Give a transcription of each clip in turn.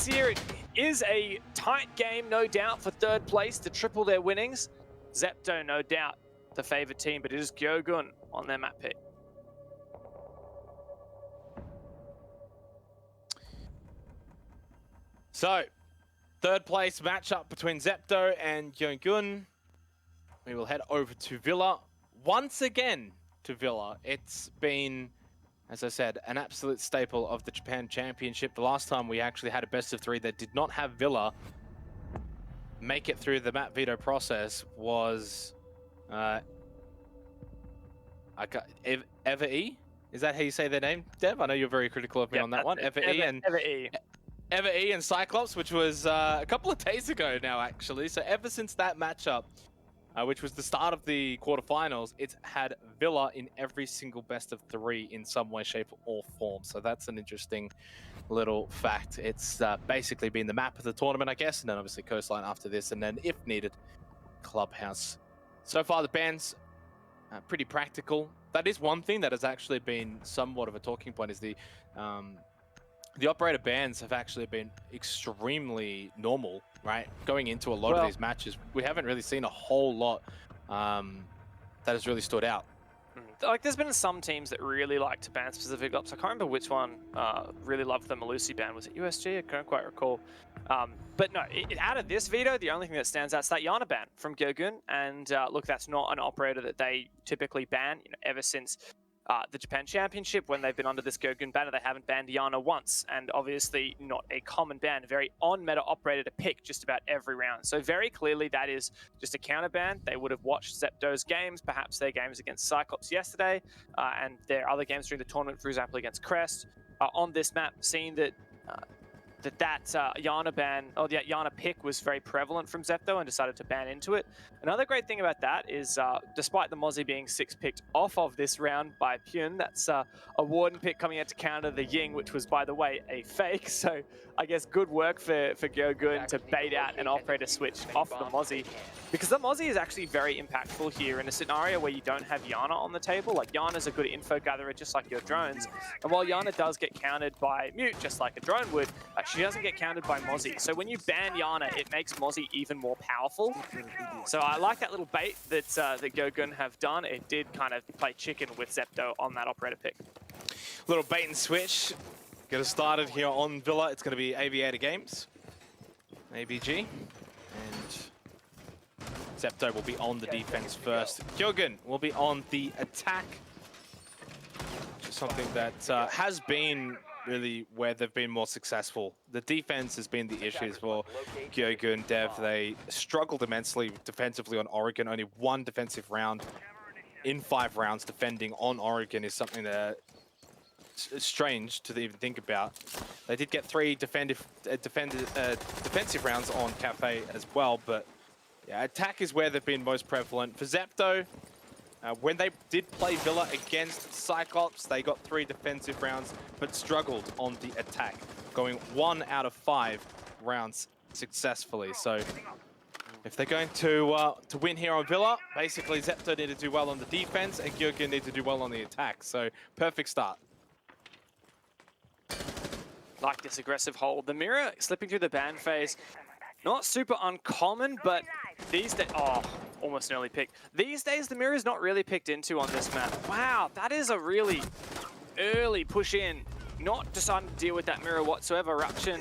points here. It is a tight game, no doubt, for third place to triple their winnings. Zepto, no doubt, the favored team, but it is GyoGun on their map pick. So, third place matchup between Zepto and GyoGun. We will head over to Villa. Once again to Villa. It's been, as I said, an absolute staple of the Japan Championship. The last time we actually had a best of 3 that did not have Villa make it through the map veto process was Eva E? Is that how you say their name, Dev? I know you're very critical of me on that one. Eva E and Cyclops, which was a couple of days ago now, actually. So ever since that matchup, which was the start of the quarterfinals, it's had Villa in every single best of 3 in some way, shape, or form. So that's an interesting little fact. It's basically been the map of the tournament, I guess, and then obviously Coastline after this, and then, if needed, Clubhouse. So far, the bans pretty practical. That is one thing that has actually been somewhat of a talking point, is the operator bans have actually been extremely normal, right? Going into a lot of these matches, we haven't really seen a whole lot that has really stood out. Like, there's been some teams that really like to ban specific ops. I can't remember which one really loved the Malusi ban. Was it USG? I can't quite recall. But no, out of this veto, the only thing that stands out is that Yana ban from GyoGun. And look, that's not an operator that they typically ban. You know, ever since the Japan Championship, when they've been under this GyoGun banner, they haven't banned Yana once, and obviously not a common ban, a very on-meta operator to pick just about every round. So very clearly that is just a counter ban. They would have watched Zepto's games, perhaps their games against Cyclops yesterday, and their other games during the tournament, for example, against Crest. On this map, seeing that Yana ban, or the Yana pick was very prevalent from Zepto and decided to ban into it. Another great thing about that is, despite the Mozzie being 6 picked off of this round by Pyun, that's a Warden pick coming out to counter the Ying, which was, by the way, a fake. So I guess good work for GyoGun to bait out an operator switch off the Mozzie, because the Mozzie is actually very impactful here in a scenario where you don't have Yana on the table. Like, Yana's a good info gatherer, just like your drones. And while Yana does get countered by Mute, just like a drone would, she doesn't get countered by Mozzie. So when you ban Yana, it makes Mozzie even more powerful. So I like that little bait that GyoGun have done. It did kind of play chicken with Zepto on that operator pick. Little bait and switch. Get us started here on Villa. It's going to be Aviator Games, AVG, and Zepto will be on the defense first. GyoGun will be on the attack. Just something that has been really where they've been more successful. The defense has been the issues for GyoGun. Dev, they struggled immensely defensively on Oregon. Only 1 defensive round in 5 rounds defending on Oregon is something that is strange to even think about. They did get 3 defensive rounds on Cafe as well, but yeah, attack is where they've been most prevalent. For Zepto, when they did play Villa against Cyclops, they got 3 defensive rounds, but struggled on the attack, going 1 out of 5 rounds successfully. So if they're going to win here on Villa, basically Zepto need to do well on the defense, and GyoGun need to do well on the attack. So perfect start. Like this aggressive hold. The mirror slipping through the ban phase, not super uncommon, but these days, almost an early pick. These days, the mirror is not really picked into on this map. Wow, that is a really early push in. Not deciding to deal with that mirror whatsoever. Ruption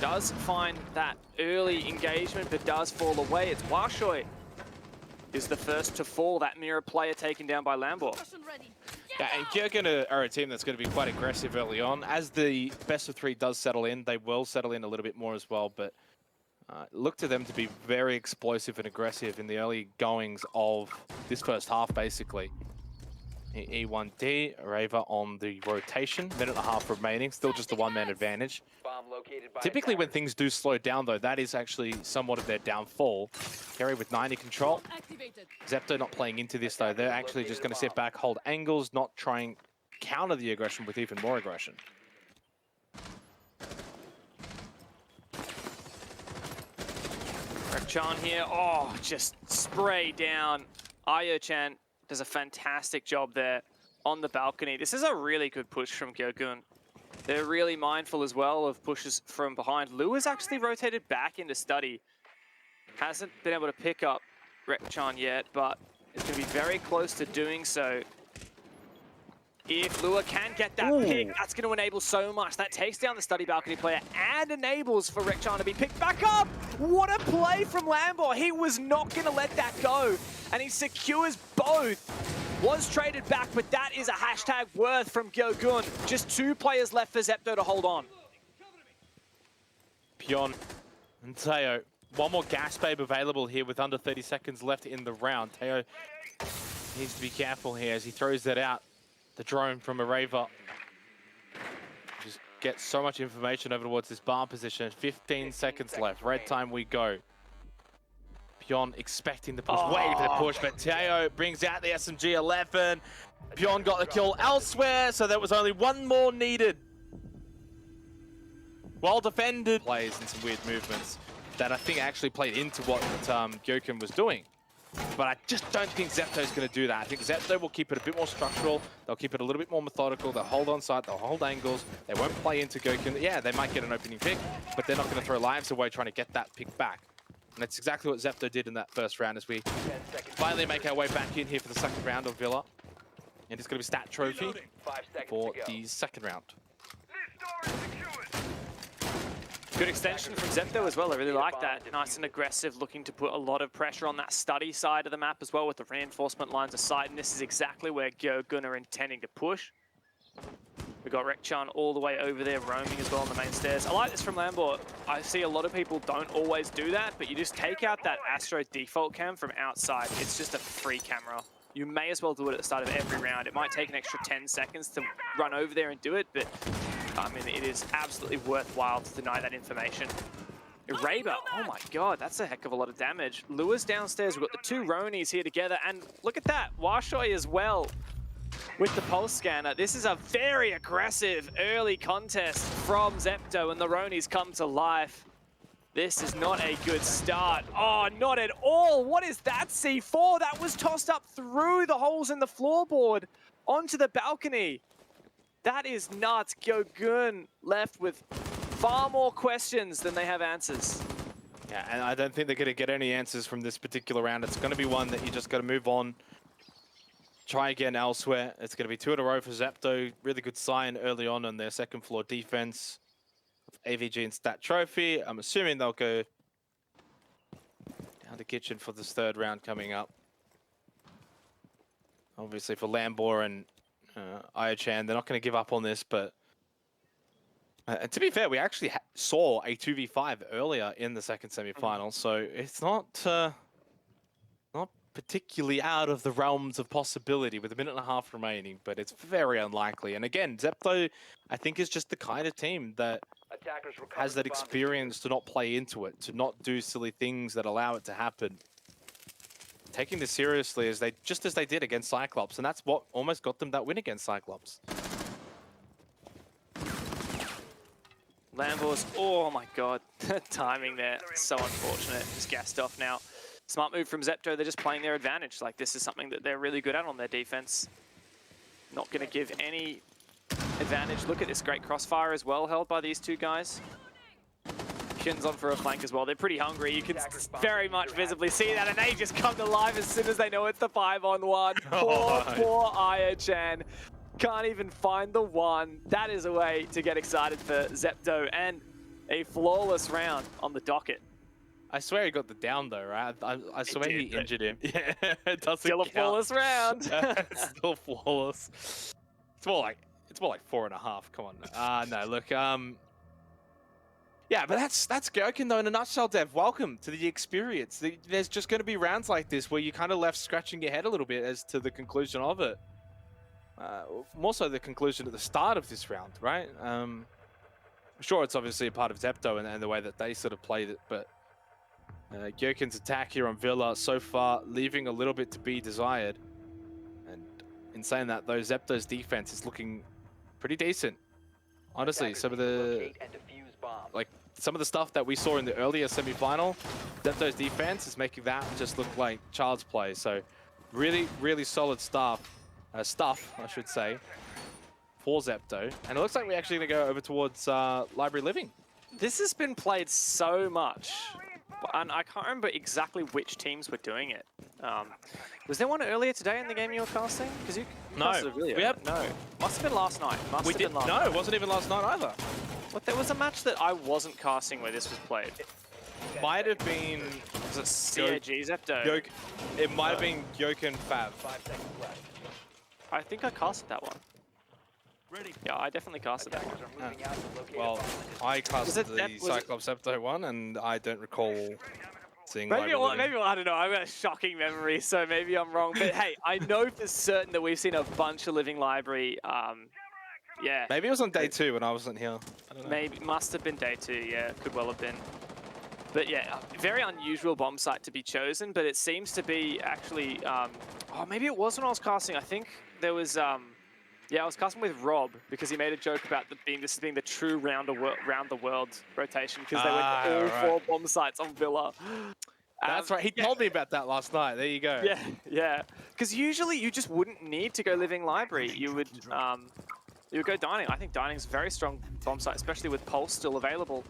does find that early engagement, but does fall away. It's Washoy is the first to fall. That mirror player taken down by Lambor. Yeah, and GyoGun are a team that's going to be quite aggressive early on. As the best of 3 does settle in, they will settle in a little bit more as well, but look to them to be very explosive and aggressive in the early goings of this first half, basically. E1D, Rava on the rotation, 1.5 remaining, still just a 1-man advantage. Typically when things do slow down though, that is actually somewhat of their downfall. Kerry with 90 control. Zepto not playing into this though, they're actually just going to sit back, hold angles, not try and counter the aggression with even more aggression. Chan here, just spray down. Ayo-chan does a fantastic job there on the balcony. This is a really good push from GyoGun. They're really mindful as well of pushes from behind. Lou has actually rotated back into study. Hasn't been able to pick up Rekchan yet, but it's going to be very close to doing so. If Lua can get that pick, that's going to enable so much. That takes down the study balcony player and enables for Rekchan to be picked back up. What a play from Lambor. He was not going to let that go. And he secures both. Was traded back, but that is a hashtag worth from GyoGun. Just 2 players left for Zepto to hold on. Pion and Teo. One more gas babe available here with under 30 seconds left in the round. Teo needs to be careful here as he throws that out. The drone from Areva. Just get so much information over towards this barn position. 15 seconds left. Red time we go. Pion expecting the push, waiting for the push, but Teo brings out the SMG-11. Pion got the kill elsewhere, so there was only one more needed. Well defended. Plays and some weird movements that I think actually played into what GyoGun was doing. But I just don't think Zepto's going to do that. I think Zepto will keep it a bit more structural. They'll keep it a little bit more methodical. They'll hold on site. They'll hold angles. They won't play into GyoGun. Yeah, they might get an opening pick, but they're not going to throw lives away trying to get that pick back. And that's exactly what Zepto did in that first round as we finally make our way back in here for the second round of Villa. And it's going to be stat trophy for the second round. Good extension from Zepto as well. I really like that. Nice and aggressive, looking to put a lot of pressure on that study side of the map as well with the reinforcement lines of sight. And this is exactly where GyoGun are intending to push. We've got Rekchan all the way over there roaming as well on the main stairs. I like this from Lambor. I see a lot of people don't always do that, but you just take out that Astro default cam from outside. It's just a free camera. You may as well do it at the start of every round. It might take an extra 10 seconds to run over there and do it, but I mean, it is absolutely worthwhile to deny that information. Areva, oh my god, that's a heck of a lot of damage. Lua's downstairs, we've got the 2 Ronies here together, and look at that, Washoy as well with the pulse scanner. This is a very aggressive early contest from Zepto, and the Ronies come to life. This is not a good start. Oh, not at all. What is that C4? That was tossed up through the holes in the floorboard onto the balcony. That is nuts. GyoGun left with far more questions than they have answers. Yeah, and I don't think they're going to get any answers from this particular round. It's going to be one that you just got to move on. Try again elsewhere. It's going to be 2 in a row for Zepto. Really good sign early on their second floor defense of AVG and stat trophy. I'm assuming they'll go down the kitchen for this third round coming up. Obviously for Lambor and Ayachan, they're not going to give up on this, but and to be fair, we actually saw a 2v5 earlier in the second semi-final, so it's not particularly out of the realms of possibility with a minute and a half remaining, but it's very unlikely. And again, Zepto, I think, is just the kind of team that has that experience to not play into it, to not do silly things that allow it to happen. Taking this seriously as they did against Cyclops, and that's what almost got them that win against Cyclops. Lambor's, oh my god, timing there, so unfortunate. Just gassed off now. Smart move from Zepto, they're just playing their advantage. Like, this is something that they're really good at on their defense. Not going to give any advantage. Look at this great crossfire as well, held by these 2 guys. Shin's on for a flank as well. They're pretty hungry. You can very much visibly see that, and they just come to life as soon as they know it's the 5-on-1. Poor Ayachan. Can't even find the one. That is a way to get excited for Zepto, and a flawless round on the docket. I swear he got the down though, right? I swear he injured him. Yeah, it doesn't Still a flawless round. It's still flawless. It's more like 4.5. Come on. No, look. Yeah, but that's GyoGun though in a nutshell, Dev. Welcome to the experience. There's just going to be rounds like this where you kind of left scratching your head a little bit as to the conclusion of it. More so the conclusion at the start of this round, right? Sure, it's obviously a part of Zepto and the way that they sort of played it, but GyoGun's attack here on Villa so far leaving a little bit to be desired. And in saying that, though, Zepto's defense is looking pretty decent. Honestly, some of the stuff that we saw in the earlier semi-final, Zepto's defense is making that just look like child's play. So really, really solid stuff, I should say, for Zepto. And it looks like we're actually going to go over towards Library Living. This has been played so much, and I can't remember exactly which teams were doing it. Was there one earlier today in the game you were casting? Because you casted it really early. No, must have been last night. No, it wasn't even last night either. But there was a match that I wasn't casting where this was played. Might have been... Was it CAG Zepto? It might have been GyoGun Fab. I think I casted that one. Yeah, I definitely casted that one. Well, I casted the Cyclops Zepto one, and I don't recall seeing maybe I don't know. I've got a shocking memory, so maybe I'm wrong. But hey, I know for certain that we've seen a bunch of Living Library. Yeah. Maybe it was on day 2 when I wasn't here. I don't know. Maybe must have been day 2. Yeah, could well have been. But yeah, very unusual bomb site to be chosen. But it seems to be actually. Oh, maybe it was when I was casting. I think there was. Yeah, I was casting with Rob because he made a joke about this being the true round the world rotation because they went all 4 bomb sites on Villa. That's right. He told me about that last night. There you go. Yeah, yeah. Because usually you just wouldn't need to go Living Library. You would go Dining. I think Dining's a very strong bomb site, especially with Pulse still available.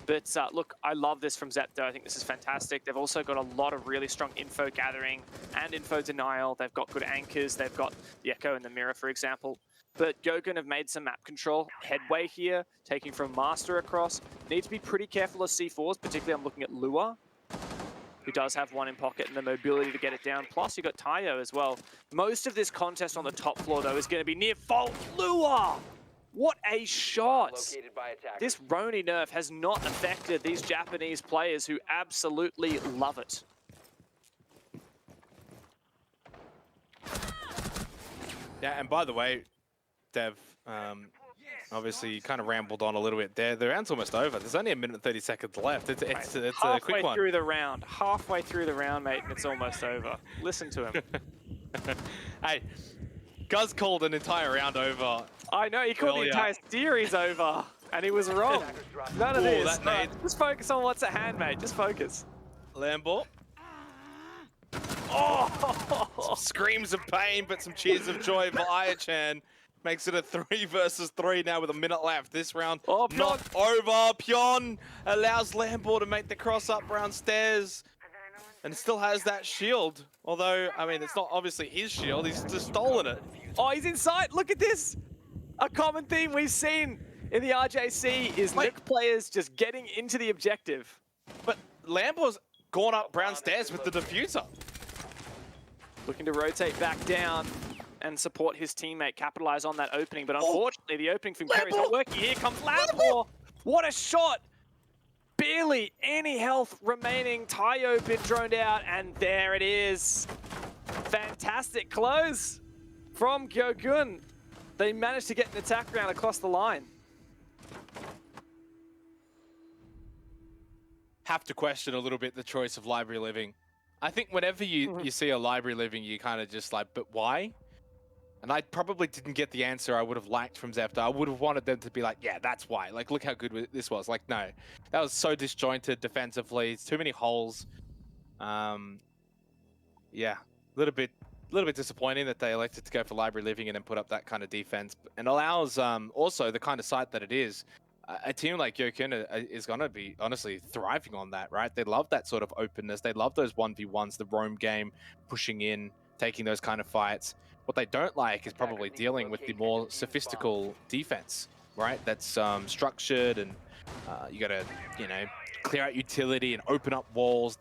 But look, I love this from Zepto. I think this is fantastic. They've also got a lot of really strong info gathering and info denial. They've got good anchors. They've got the Echo and the Mirror, for example. But GyoGun have made some map control headway here, taking from Master across. Need to be pretty careful of C4s, particularly I'm looking at Lua, who does have one in pocket and the mobility to get it down. Plus, you've got Tayo as well. Most of this contest on the top floor, though, is going to be near fault. Lua! What a shot! This Roni nerf has not affected these Japanese players who absolutely love it. Yeah, and by the way, Dev, obviously you kind of rambled on a little bit there. The round's almost over. There's only 1 minute and 30 seconds left. It's a quick one. Halfway through the round, mate, and it's almost over. Listen to him. Hey, Guz called an entire round over. I know, he called the entire series over, and he was wrong. None of this. Just focus on what's at hand, mate. Just focus. Lambo. Oh! Some screams of pain, but some cheers of joy for Ayachan. Makes it a 3 versus 3 now with 1 minute left. This round not over. Pion allows Lambo to make the cross up round stairs. And still has that shield. Although, I mean, it's not obviously his shield. He's just stolen it. Oh, he's inside. Look at this. A common theme we've seen in the RJC is Nick players just getting into the objective. But Lambo's gone up brown stairs with the diffuser. Looking to rotate back down and support his teammate, capitalize on that opening. But unfortunately, the opening from Kerry's not working. Here comes Lambo. What a shot. Barely any health remaining. Tayo been droned out, and there it is. Fantastic close from GyoGun. They managed to get an attack round across the line. Have to question a little bit the choice of Library Living. I think whenever you see a Library Living, you kind of just like, but why? And I probably didn't get the answer I would have liked from Zepto. I would have wanted them to be like, yeah, that's why. Like, look how good this was. Like, no. That was so disjointed defensively. It's too many holes. Yeah. A little bit disappointing that they elected to go for Library Living and then put up that kind of defense. And allows also the kind of site that it is. A team like GyoGun is going to be, honestly, thriving on that, right? They love that sort of openness. They love those 1v1s, the roam game, pushing in, taking those kind of fights. What they don't like is probably dealing with the more sophistical defense, right? That's structured and you got to, clear out utility and open up walls.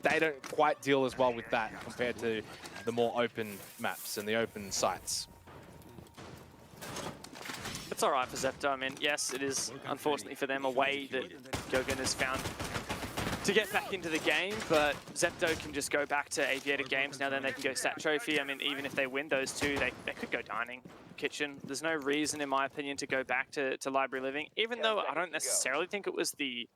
They don't quite deal as well with that compared to the more open maps and the open sites. It's all right for Zepto. I mean, yes, it is unfortunately for them a way that GyoGun has found to get back into the game, but Zepto can just go back to Aviator Games now, then they can go Stat Trophy. I mean, even if they win those two, they could go Dining, Kitchen. There's no reason, in my opinion, to go back to Library Living, even though I don't necessarily think it was the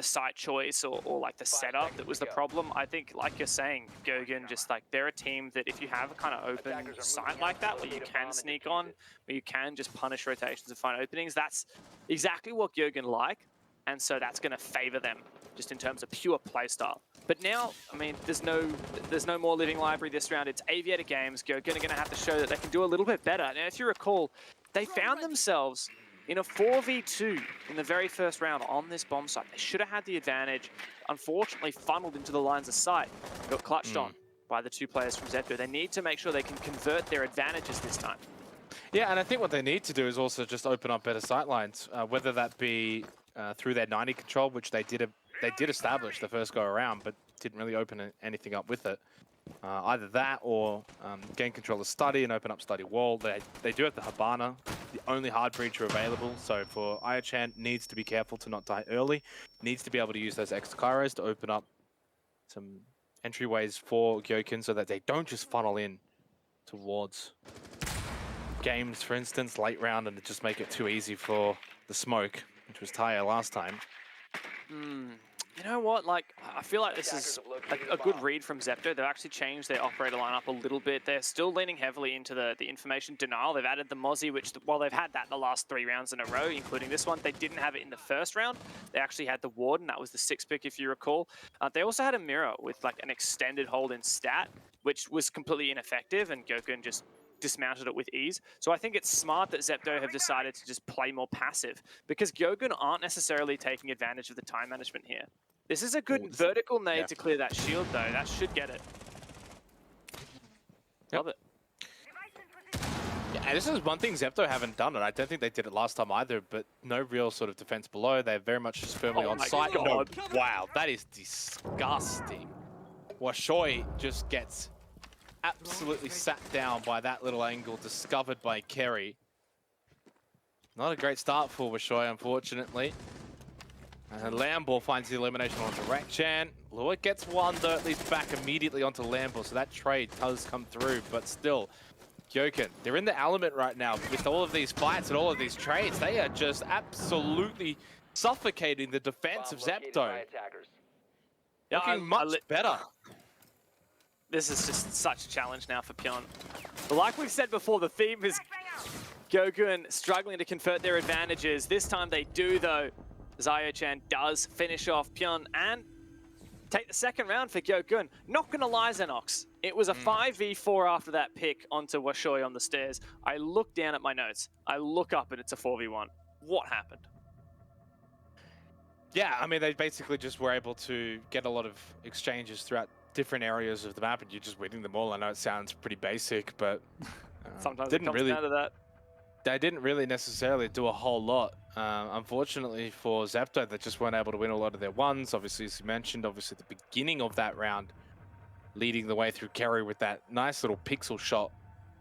site choice or like the setup that was the problem. I think, like you're saying, GyoGun, just like they're a team that if you have a kind of open site like that where you can sneak on, where you can just punish rotations and find openings, that's exactly what GyoGun like. And so that's going to favor them just in terms of pure playstyle. But now, I mean, there's no more living library this round. It's Aviator Games. GyoGun are going to have to show that they can do a little bit better. Now, if you recall, they found themselves in a 4v2 in the very first round on this bomb site. They should have had the advantage. Unfortunately, funneled into the lines of sight. Got clutched on by the two players from Zepto. They need to make sure they can convert their advantages this time. Yeah, and I think what they need to do is also just open up better sight lines, whether that be through their 90 control, which they did establish the first go around, but didn't really open anything up with it. Either that or gain control of study and open up study wall. They do have the Habana, the only hard breacher available. So for Ayachan, needs to be careful to not die early. Needs to be able to use those extra Kairos to open up some entryways for GyoGun so that they don't just funnel in towards games, for instance, late round, and just make it too easy for the smoke, which was Taya last time. You know what? Like, I feel like this is a good read from Zepto. They've actually changed their operator lineup a little bit. They're still leaning heavily into the information denial. They've added the Mozzie, which, while they've had that the last 3 rounds in a row, including this one, they didn't have it in the first round. They actually had the Warden. That was the 6th pick, if you recall. They also had a Mirror with, like, an extended hold in stat, which was completely ineffective, and GyoGun just dismounted it with ease. So I think it's smart that Zepto have decided to just play more passive, because GyoGun aren't necessarily taking advantage of the time management here. This is a good vertical nade to clear that shield, though. That should get it. Love it. Yeah, and this is one thing Zepto haven't done, and I don't think they did it last time either, but no real sort of defense below. They're very much just firmly on site. No, wow, that is disgusting. Washoy just gets absolutely sat down by that little angle discovered by Kerry. Not a great start for Washoy, unfortunately. And Lambo finds the elimination onto Rekchan. Lua gets one, though, at least back immediately onto Lambo, so that trade does come through, but still, GyoGun, they're in the element right now with all of these fights and all of these trades. They are just absolutely suffocating the defense of Zepto. Yeah, looking much better. This is just such a challenge now for Pyeon. But like we've said before, the theme is GyoGun struggling to convert their advantages. This time they do, though. Zayochan does finish off Pyeon and take the second round for GyoGun. Not gonna lie, Xenox, it was a 5v4 after that pick onto Washoy on the stairs. I look down at my notes. I look up and it's a 4v1. What happened? Yeah, I mean, they basically just were able to get a lot of exchanges throughout different areas of the map, and you're just winning them all. I know it sounds pretty basic, but sometimes it comes down to that. They didn't really necessarily do a whole lot. Unfortunately for Zepto, they just weren't able to win a lot of their ones. Obviously, as you mentioned, obviously the beginning of that round, leading the way through Kerry with that nice little pixel shot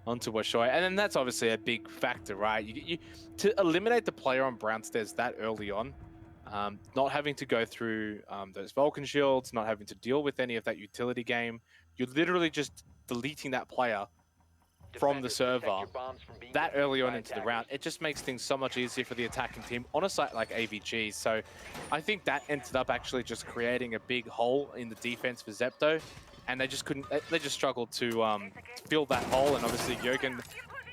onto Washoy. And then that's obviously a big factor, right? To eliminate the player on brown stairs that early on, not having to go through those Vulcan shields, not having to deal with any of that utility game, you're literally just deleting that player from the server that early on into the round. It just makes things so much easier for the attacking team on a site like AVG. So I think that ended up actually just creating a big hole in the defense for Zepto, and they just couldn't, they just struggled to fill that hole. And obviously GyoGun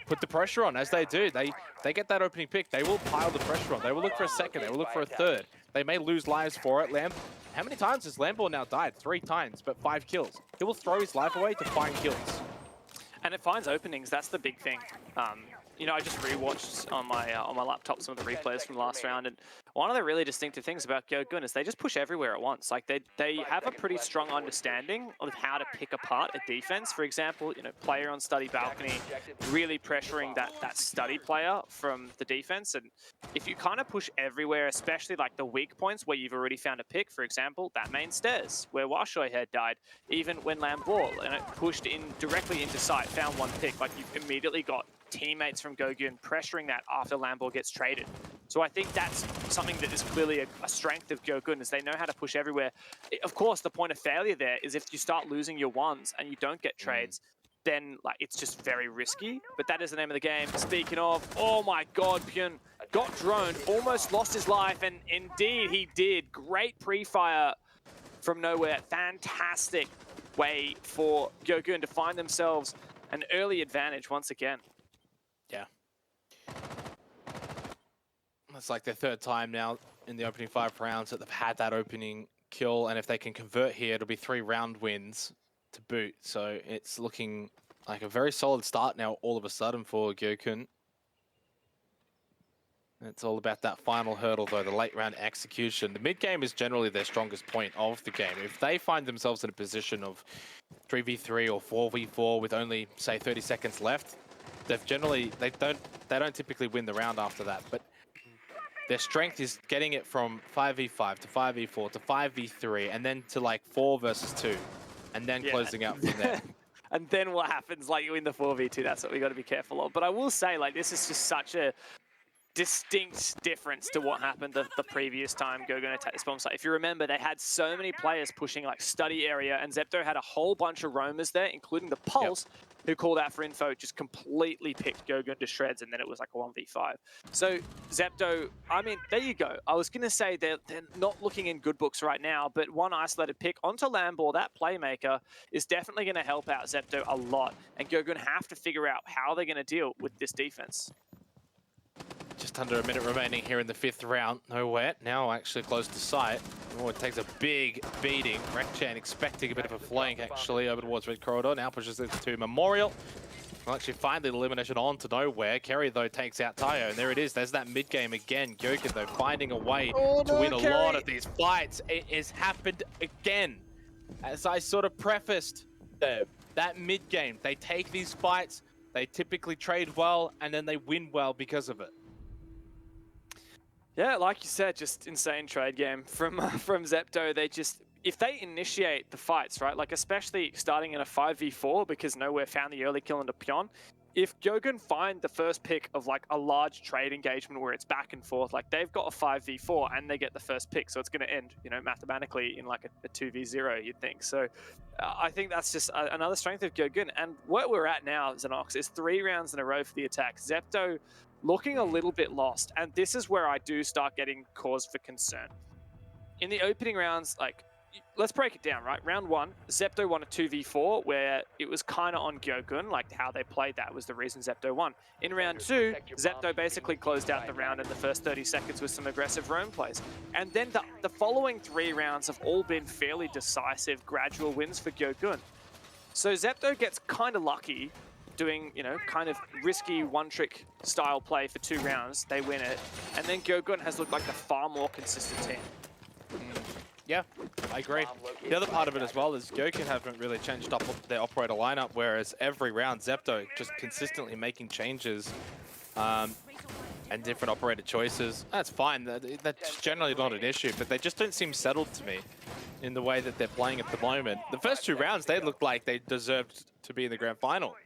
put the pressure on, as they do. They get that opening pick, they will pile the pressure on. They will look for a second, they will look for a third. They may lose lives for it. How many times has Lambo now died? 3 times, but 5 kills. He will throw his life away to find kills. And it finds openings. That's the big thing. You know, I just rewatched on my laptop some of the replays from last round, and one of the really distinctive things about GyoGun is they just push everywhere at once. Like they have a pretty strong understanding of how to pick apart a defense. For example, you know, player on study balcony, really pressuring that study player from the defense. And if you kind of push everywhere, especially like the weak points where you've already found a pick, for example, that main stairs where Washoy had died, even when Lamball and it pushed in directly into sight, found one pick, like you've immediately got teammates from GyoGun pressuring that after Lambo gets traded. So I think that's something that is clearly a strength of GyoGun, is they know how to push everywhere. Of course, the point of failure there is if you start losing your ones and you don't get trades, then like it's just very risky. But that is the name of the game. Speaking of, oh my god, Pyeon got droned, almost lost his life, and indeed he did. Great pre-fire from nowhere. Fantastic way for GyoGun to find themselves an early advantage once again. Yeah. It's like their 3rd time now in the opening 5 rounds that they've had that opening kill, and if they can convert here, it'll be 3 round wins to boot. So it's looking like a very solid start now all of a sudden for GyoGun. It's all about that final hurdle, though, the late round execution. The mid game is generally their strongest point of the game. If they find themselves in a position of 3v3 or 4v4 with only, say, 30 seconds left, they've generally, they don't typically win the round after that. But their strength is getting it from 5v5 to 5v4 to 5v3 and then to like 4 versus 2 and then closing out from there. And then what happens, like you win the 4v2, that's what we got to be careful of. But I will say, like, this is just such a distinct difference to what happened the previous time GyoGun attacked this bomb site. If you remember, they had so many players pushing like study area, and Zepto had a whole bunch of roamers there, including the Pulse, who called out for info, just completely picked GyoGun to shreds, and then it was like a 1v5. So Zepto, I mean, there you go. I was going to say they're not looking in good books right now, but one isolated pick onto Lambor, that playmaker, is definitely going to help out Zepto a lot, and GyoGun have to figure out how they're going to deal with this defense. Just under a minute remaining here in the 5th round. Nowhere. Now actually close to sight. Oh, it takes a big beating. Rekchan expecting a bit of a flank actually over towards Red Corridor. Now pushes it to Memorial. Will actually find the elimination on to Nowhere. Kerry though takes out Tayo, and there it is. There's that mid game again. GyoGun though finding a way to win a lot of these fights. It has happened again. As I sort of prefaced there, that mid game, they take these fights, they typically trade well, and then they win well because of it. Yeah, like you said, just insane trade game from Zepto. They just, if they initiate the fights, right, like especially starting in a 5v4 because Nowhere found the early kill into Pion, if GyoGun find the first pick of like a large trade engagement where it's back and forth, like they've got a 5v4 and they get the first pick, so it's going to end, you know, mathematically in like a 2v0, you'd think. So I think that's just another strength of GyoGun. And where we're at now, Xenox, is 3 rounds in a row for the attack. Zepto looking a little bit lost, and this is where I do start getting cause for concern. In the opening rounds, like, let's break it down, right? Round 1, Zepto won a 2v4 where it was kind of on GyoGun, like how they played that was the reason Zepto won. In round 2, Zepto basically closed out the round in the first 30 seconds with some aggressive roam plays. And then the following 3 rounds have all been fairly decisive, gradual wins for GyoGun. So Zepto gets kind of lucky doing, you know, kind of risky one-trick style play for 2 rounds. They win it. And then GyoGun has looked like a far more consistent team. Yeah, I agree. The other part of it as well is GyoGun haven't really changed up their operator lineup, whereas every round Zepto just consistently making changes and different operator choices. That's fine. That's generally not an issue, but they just don't seem settled to me in the way that they're playing at the moment. The first 2 rounds, they looked like they deserved to be in the grand final.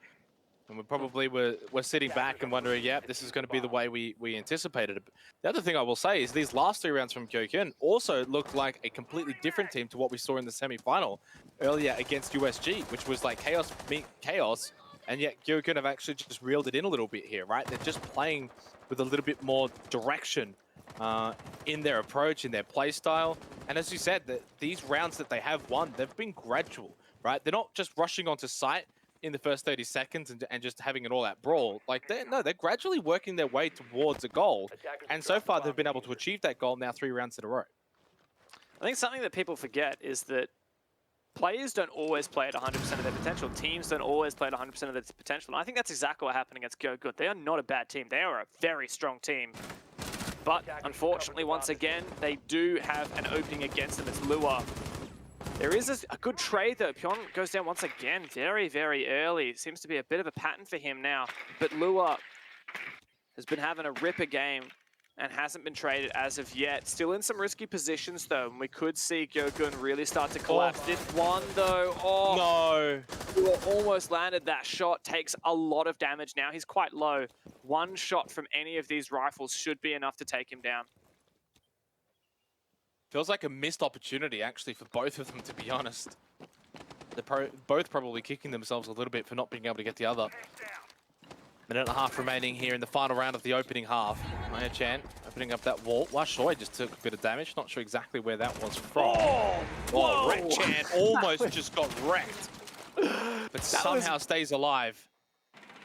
And we probably were sitting back and wondering, yep, this is going to be the way we anticipated it. The other thing I will say is these last 3 rounds from GyoGun also looked like a completely different team to what we saw in the semi-final earlier against USG, which was like chaos meet chaos, and yet GyoGun have actually just reeled it in a little bit here, right? They're just playing with a little bit more direction in their approach, in their play style. And as you said, these rounds that they have won, they've been gradual, right? They're not just rushing onto site in the first 30 seconds and just having an all-out brawl. Like, they're gradually working their way towards a goal. And so far, they've been able to achieve that goal now 3 rounds in a row. I think something that people forget is that players don't always play at 100% of their potential. Teams don't always play at 100% of their potential. And I think that's exactly what happened against GyoGun. They are not a bad team. They are a very strong team. But unfortunately, once again, they do have an opening against them. It's Lua. There is a good trade though. Pion goes down once again very, very early. It seems to be a bit of a pattern for him now. But Lua has been having a ripper game and hasn't been traded as of yet. Still in some risky positions though, and we could see GyoGun really start to collapse. This one though, no. Lua almost landed that shot, takes a lot of damage now. He's quite low. One shot from any of these rifles should be enough to take him down. Feels like a missed opportunity, actually, for both of them, to be honest. They're both probably kicking themselves a little bit for not being able to get the other. Minute and a half remaining here in the final round of the opening half. Maya-chan opening up that wall. Washoy just took a bit of damage. Not sure exactly where that was from. Oh, Rekchan almost just got wrecked. But somehow stays alive.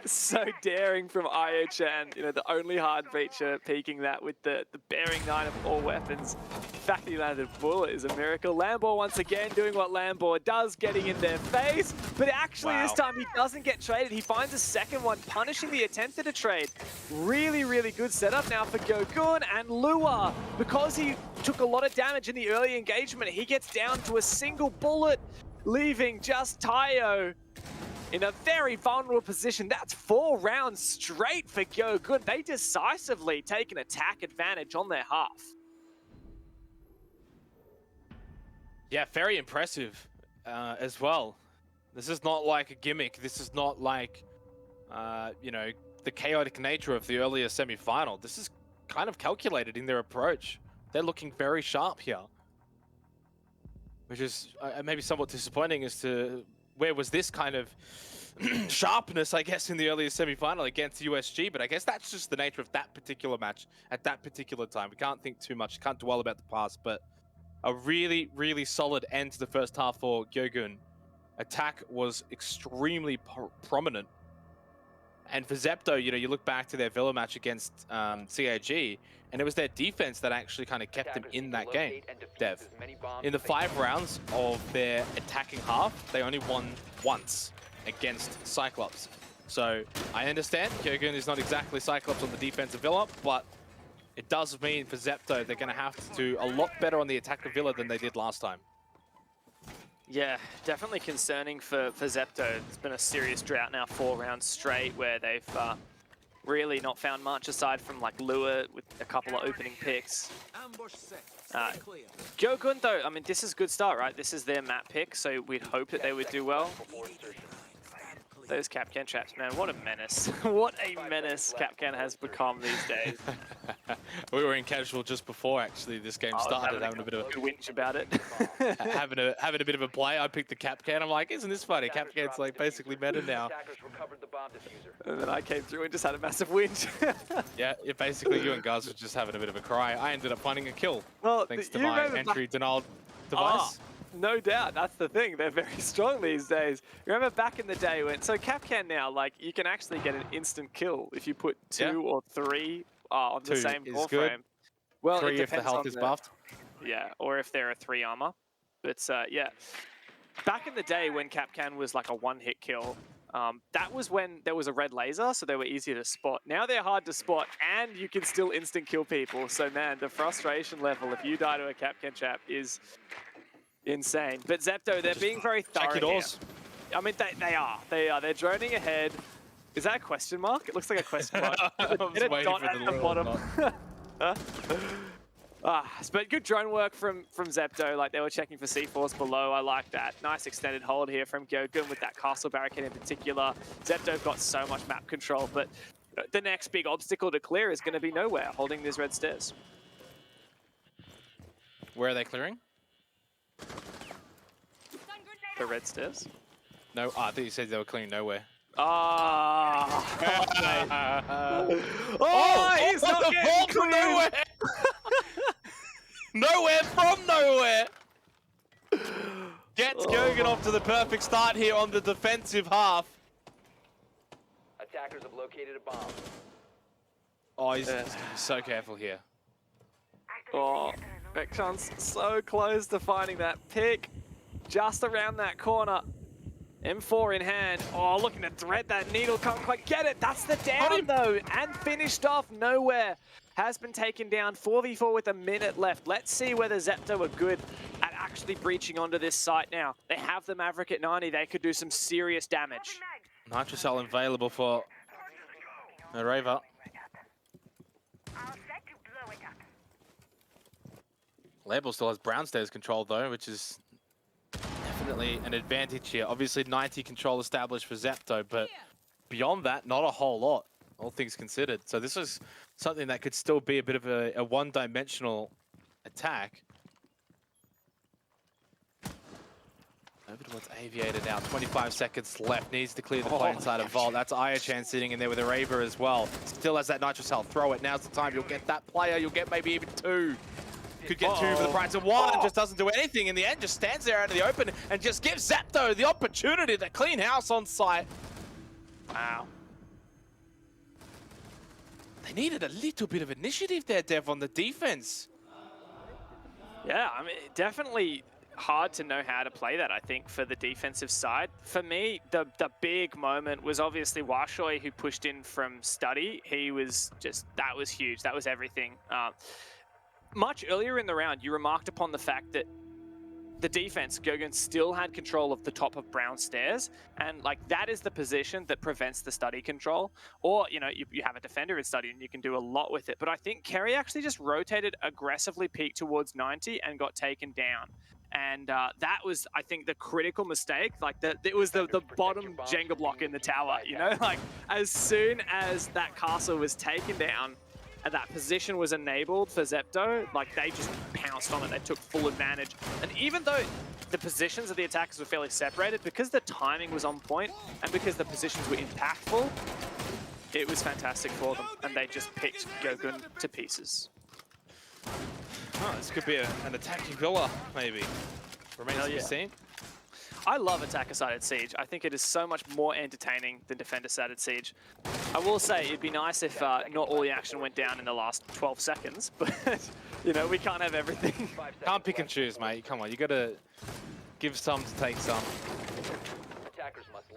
So daring from Io-chan, you know, the only hard feature peaking that with the bearing 9 of all weapons. The fact that he landed a bullet is a miracle. Lambor once again doing what Lambor does, getting in their face, but actually this time he doesn't get traded. He finds a second one, punishing the attempt at a trade. Really, really good setup now for GyoGun, and Lua, because he took a lot of damage in the early engagement, he gets down to a single bullet, leaving just Tayo in a very vulnerable position. That's 4 rounds straight for GyoGun. They decisively take an attack advantage on their half. Yeah, very impressive as well. This is not like a gimmick. This is not like, you know, the chaotic nature of the earlier semi-final. This is kind of calculated in their approach. They're looking very sharp here, which is maybe somewhat disappointing as to where was this kind of sharpness, I guess, in the earlier semi-final against USG, but I guess that's just the nature of that particular match at that particular time. We can't think too much, can't dwell about the past, but a really, really solid end to the first half for GyoGun. Attack was extremely prominent. And for Zepto, you know, you look back to their Villa match against CAG, and it was their defense that actually kind of kept them in that game, Dev. In the 5 rounds of their attacking half, they only won once against Cyclops. So I understand GyoGun is not exactly Cyclops on the defensive Villa, but it does mean for Zepto they're going to have to do a lot better on the attack of Villa than they did last time. Yeah, definitely concerning for Zepto. It's been a serious drought now, 4 rounds straight, where they've really not found much aside from like Lua with a couple of opening picks. GyoGun though, I mean, this is a good start, right? This is their map pick, so we'd hope that they would do well. Those Capcan traps, man, what a menace. What a menace Capcan has become these days. We were in casual just before actually this game started, having a bit of a whinge about it. having a bit of a play. I picked the Capcan. I'm like, isn't this funny? Capcan's like basically meta now. And then I came through and just had a massive whinge. Yeah, basically you and Guz were just having a bit of a cry. I ended up finding a kill, well, thanks to my entry denial device. No doubt, that's the thing. They're very strong these days. Remember back in the day when, so Capcan now, like, you can actually get an instant kill if you put 2 or 3 on the same core frame. Well, 3 if the health is buffed. Yeah, or if there are 3 armor. But yeah, back in the day when Capcan was like a 1-hit kill, that was when there was a red laser, so they were easier to spot. Now they're hard to spot, and you can still instant kill people. So man, the frustration level if you die to a Capcan trap is insane. But Zepto, they're being very thorough. Check your doors. I mean, they are. They're droning ahead. Is that a question mark? It looks like a question mark. I was waiting for the bottom. But good drone work from Zepto. Like, they were checking for C4s below. I like that. Nice extended hold here from GyoGun with that castle barricade in particular. Zepto got so much map control, but the next big obstacle to clear is going to be nowhere, holding these red stairs. Where are they clearing? The red stairs? No, I think you said they were clearing nowhere. Oh, he's not the ball from nowhere! Nowhere from nowhere! Gets GyoGun off to the perfect start here on the defensive half. Attackers have located a bomb. Oh, he's gonna be so careful here. Oh, Vectron's so close to finding that pick. Just around that corner. M4 in hand. Oh, looking to thread that needle. Can't quite get it. That's the down, though. And finished off nowhere. Has been taken down. 4v4 with a minute left. Let's see whether Zepto are good at actually breaching onto this site now. They have the Maverick at 90. They could do some serious damage. Nitrocell available for Raver. Label still has brown stairs control though, which is definitely an advantage here. Obviously 90 control established for Zepto, but beyond that, not a whole lot, all things considered. So this is something that could still be a bit of a one-dimensional attack. Over towards Aviator now, 25 seconds left, needs to clear the play inside of Vault. That's Io-chan sitting in there with a Raver as well. Still has that Nitrocell, throw it, now's the time, you'll get that player, you'll get maybe even 2. Could get 2 for the price of 1, just doesn't do anything in the end, just stands there out of the open and just gives Zepto the opportunity to clean house on site. Wow. They needed a little bit of initiative there, Dev, on the defense. Yeah, I mean, definitely hard to know how to play that, I think, for the defensive side. For me, the big moment was obviously Washoy, who pushed in from study. He was just, that was huge. That was everything. Much earlier in the round, you remarked upon the fact that the defense, GyoGun, still had control of the top of Brown Stairs, and like that is the position that prevents the study control. Or, you know, you have a defender in study and you can do a lot with it. But I think Kerry actually just rotated aggressively, peaked towards 90 and got taken down. And that was, I think, the critical mistake. Like, it was the bottom Jenga block in the tower, you know? Like, as soon as that castle was taken down, and that position was enabled for Zepto, like they just pounced on it. They took full advantage. And even though the positions of the attackers were fairly separated, because the timing was on point and because the positions were impactful, it was fantastic for them. And they just picked GyoGun to pieces. Oh, this could be an attacking villa, maybe. Remains to be seen. I love attacker-sided Siege. I think it is so much more entertaining than defender-sided Siege. I will say it'd be nice if not all the action went down in the last 12 seconds, but you know, we can't have everything. Can't pick and choose, mate. Come on, you gotta give some to take some.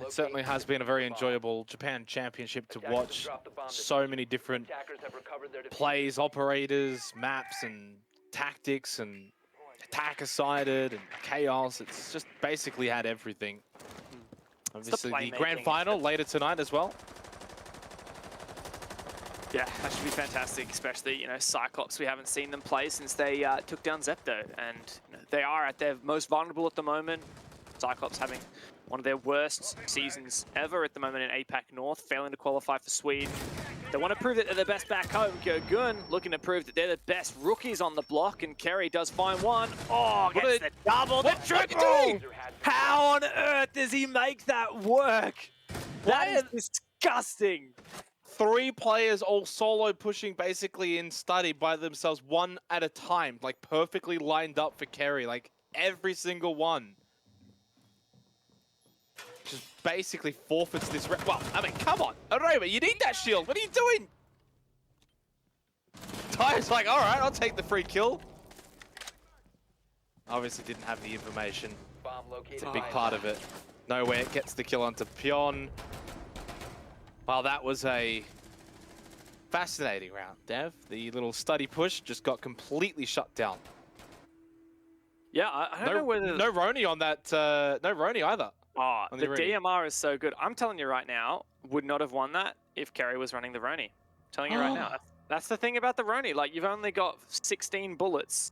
It certainly has been a very enjoyable Japan Championship to watch. So many different plays, operators, maps, and tactics, and attacker-sided and chaos. It's just basically had everything. Obviously, the grand final later tonight as well. Yeah, that should be fantastic, especially, you know, Cyclops. We haven't seen them play since they took down Zepto, and you know, they are at their most vulnerable at the moment. Cyclops having one of their worst seasons ever at the moment in APAC North, failing to qualify for Sweden. They want to prove that they're the best back home. GyoGun looking to prove that they're the best rookies on the block, and Kerry does find one. Oh, gets the double, the triple! How on earth does he make that work? That is disgusting. 3 players all solo pushing basically in study by themselves, one at a time, like perfectly lined up for Kerry, like every single one. Just basically forfeits this. Well, I mean, come on, Aroma, you need that shield. What are you doing? Tyre's like, all right, I'll take the free kill. Obviously didn't have the information. It's a big part of it. Nowhere gets the kill onto Pion. Well, that was a fascinating round, Dev. The little study push just got completely shut down. Yeah, I don't know whether... No Roni on that, no Roni either. Oh, the DMR is so good. I'm telling you right now, would not have won that if Kerry was running the Roni. I'm telling you right now. That's the thing about the Roni. Like, you've only got 16 bullets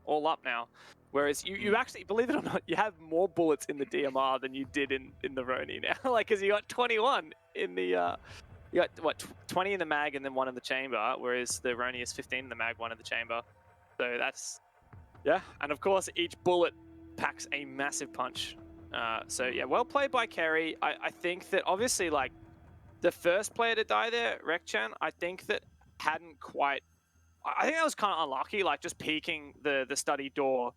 all up now. Whereas you actually, believe it or not, you have more bullets in the DMR than you did in the Roni now. Like, because you got 21 in the, you got, what, 20 in the mag and then 1 in the chamber, whereas the Roni is 15 in the mag, 1 in the chamber. So that's, yeah. And of course, each bullet packs a massive punch. So yeah, well played by Kerry. I think that obviously, like, the first player to die there, Rekchan, I think that hadn't quite, I think that was kind of unlucky, like just peeking the study door,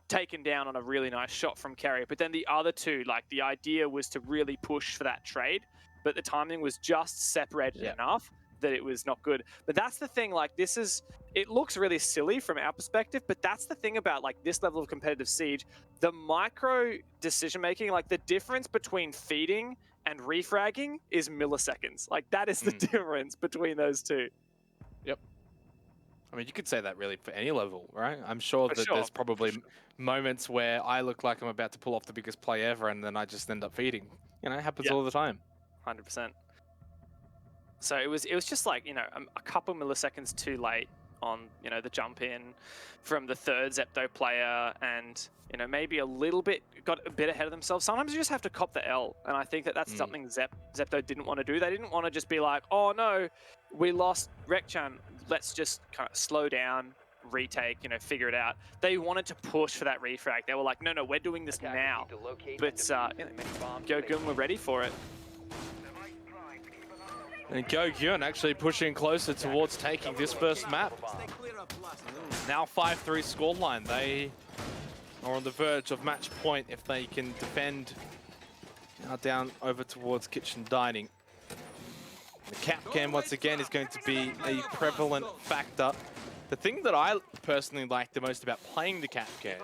taken down on a really nice shot from Kerry. But then the other two, like, the idea was to really push for that trade, but the timing was just separated enough that it was not good. But that's the thing, like, this is, it looks really silly from our perspective, but that's the thing about, like, this level of competitive Siege, the micro decision making, like the difference between feeding and refragging is milliseconds. Like, that is the difference between those two. Yep. I mean, you could say that really for any level, right? I'm sure that there's probably moments where I look like I'm about to pull off the biggest play ever, and then I just end up feeding. You know, it happens all the time. 100%. So it was just like, you know, a couple milliseconds too late on, you know, the jump in from the third Zepto player, and, you know, maybe a little bit got a bit ahead of themselves. Sometimes you just have to cop the L, and I think that that's something Zepto didn't want to do. They didn't want to just be like, oh no, we lost Rekchan, let's just kind of slow down, retake, you know, figure it out. They wanted to push for that refrag. They were like, no, we're doing this now. But GyoGun were ready for it. And GyoGun actually pushing closer towards taking this first map. Now 5-3 scoreline. They are on the verge of match point if they can defend. Now down over towards kitchen dining. The cap cam, once again, is going to be a prevalent factor. The thing that I personally like the most about playing the cap cam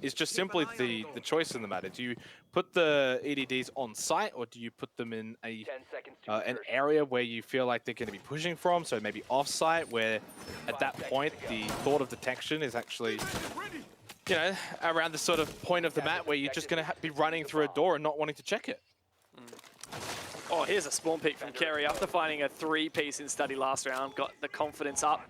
is just simply the choice in the matter. Do you put the EDDs on site, or do you put them in a an area where you feel like they're going to be pushing from, so maybe off-site, where at that point the thought of detection is actually, you know, around the sort of point of the map where you're just going to be running through a door and not wanting to check it. Oh, here's a spawn pick from Kerry after finding a 3-piece in study last round. Got the confidence up.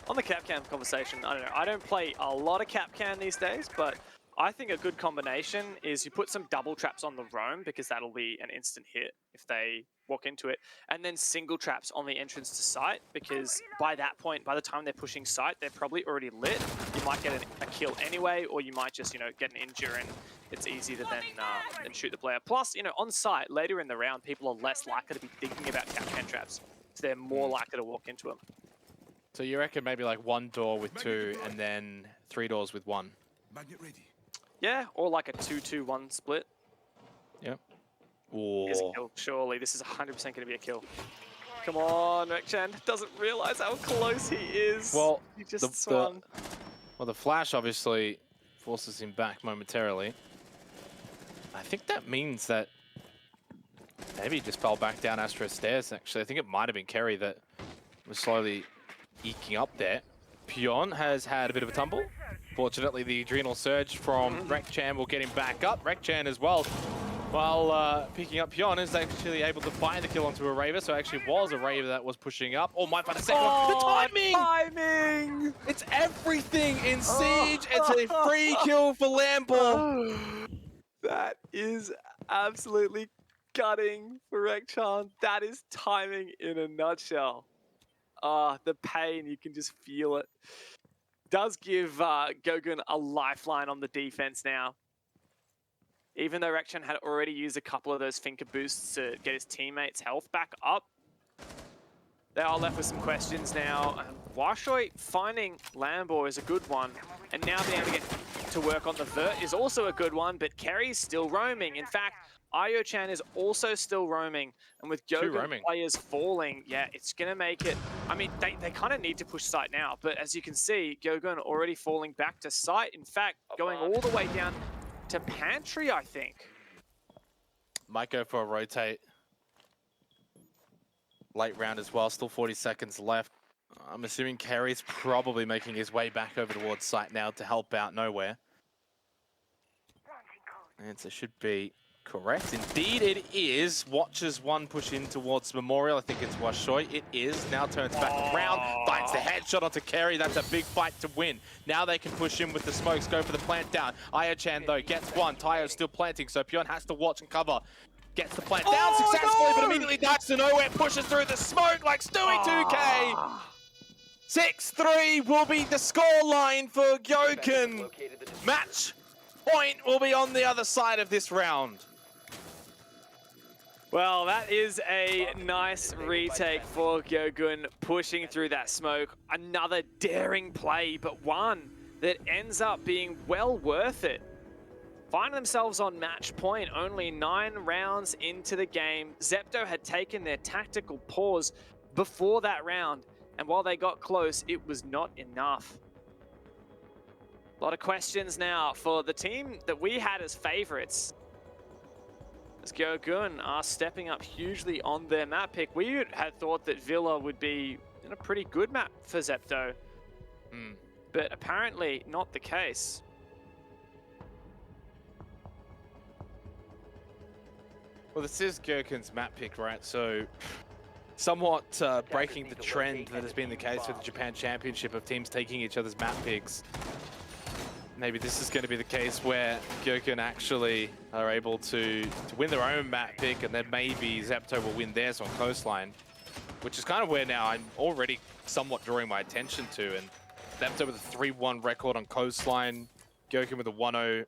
On the cap cam conversation, I don't know. I don't play a lot of cap cam these days, but I think a good combination is you put some double traps on the roam, because that'll be an instant hit if they walk into it, and then single traps on the entrance to site, because by that point, by the time they're pushing site, they're probably already lit. You might get a kill anyway, or you might just, you know, get an injury, and it's easy to then shoot the player. Plus, you know, on site later in the round, people are less likely to be thinking about cap cam traps, so they're more likely to walk into them. So you reckon maybe like 1 door with 2 and then 3 doors with 1? Magnet ready. Yeah, or like a 2-2-1 split. Yep. Here's a kill. Surely this is 100% going to be a kill. Come on, Rekchan doesn't realize how close he is. Well, he just swung. The flash obviously forces him back momentarily. I think that means that maybe he just fell back down Astro stairs, actually. I think it might have been Kerry that was slowly eking up there. Pion has had a bit of a tumble. Fortunately, the adrenal surge from Rekchan will get him back up. Rekchan as well, while picking up Pion, is actually able to find the kill onto a Raver. So actually was a Raver that was pushing up. Oh, might find a second one. The timing! Timing! It's everything in Siege. It's a free kill for Lambo. That is absolutely gutting for Rekchan. That is timing in a nutshell. The pain, you can just feel it. Does give GyoGun a lifeline on the defense now. Even though Rekchan had already used a couple of those Finker boosts to get his teammates' health back up, they are left with some questions now. Washoy finding Lambo is a good one, and now being able to get to work on the vert is also a good one, but Kerry's still roaming. In fact, Io-chan is also still roaming, and with GyoGun players falling, yeah, it's going to make it... I mean, they kind of need to push site now, but as you can see, GyoGun already falling back to site. In fact, going all the way down to Pantry, I think. Might go for a rotate. Late round as well, still 40 seconds left. I'm assuming Kerry's probably making his way back over towards site now to help out Nowhere. Answer should be correct. Indeed it is. Watches one push in towards Memorial. I think it's Washoy. It is. Now turns back around. Finds the headshot onto Kerry. That's a big fight to win. Now they can push in with the smokes. Go for the plant down. Io-chan though gets one. Tayo's still planting, so Pion has to watch and cover. Gets the plant down successfully, but immediately dies to Nowhere. Pushes through the smoke like Stewie 2K. 6-3 will be the scoreline for GyoGun. Match point will be on the other side of this round. Well, that is a nice retake for GyoGun, pushing through that smoke. Another daring play, but one that ends up being well worth it. Find themselves on match point, only 9 rounds into the game. Zepto had taken their tactical pause before that round, and while they got close, it was not enough. A lot of questions now for the team that we had as favorites. As GyoGun are stepping up hugely on their map pick. We had thought that Villa would be in a pretty good map for Zepto, but apparently not the case. Well, this is GyoGun's map pick, right? So, somewhat breaking the trend that has been the case for the Japan Championship of teams taking each other's map picks. Maybe this is going to be the case where GyoGun actually are able to win their own map pick, and then maybe Zepto will win theirs on Coastline, which is kind of where now I'm already somewhat drawing my attention to. And Zepto with a 3-1 record on Coastline, GyoGun with a 1-0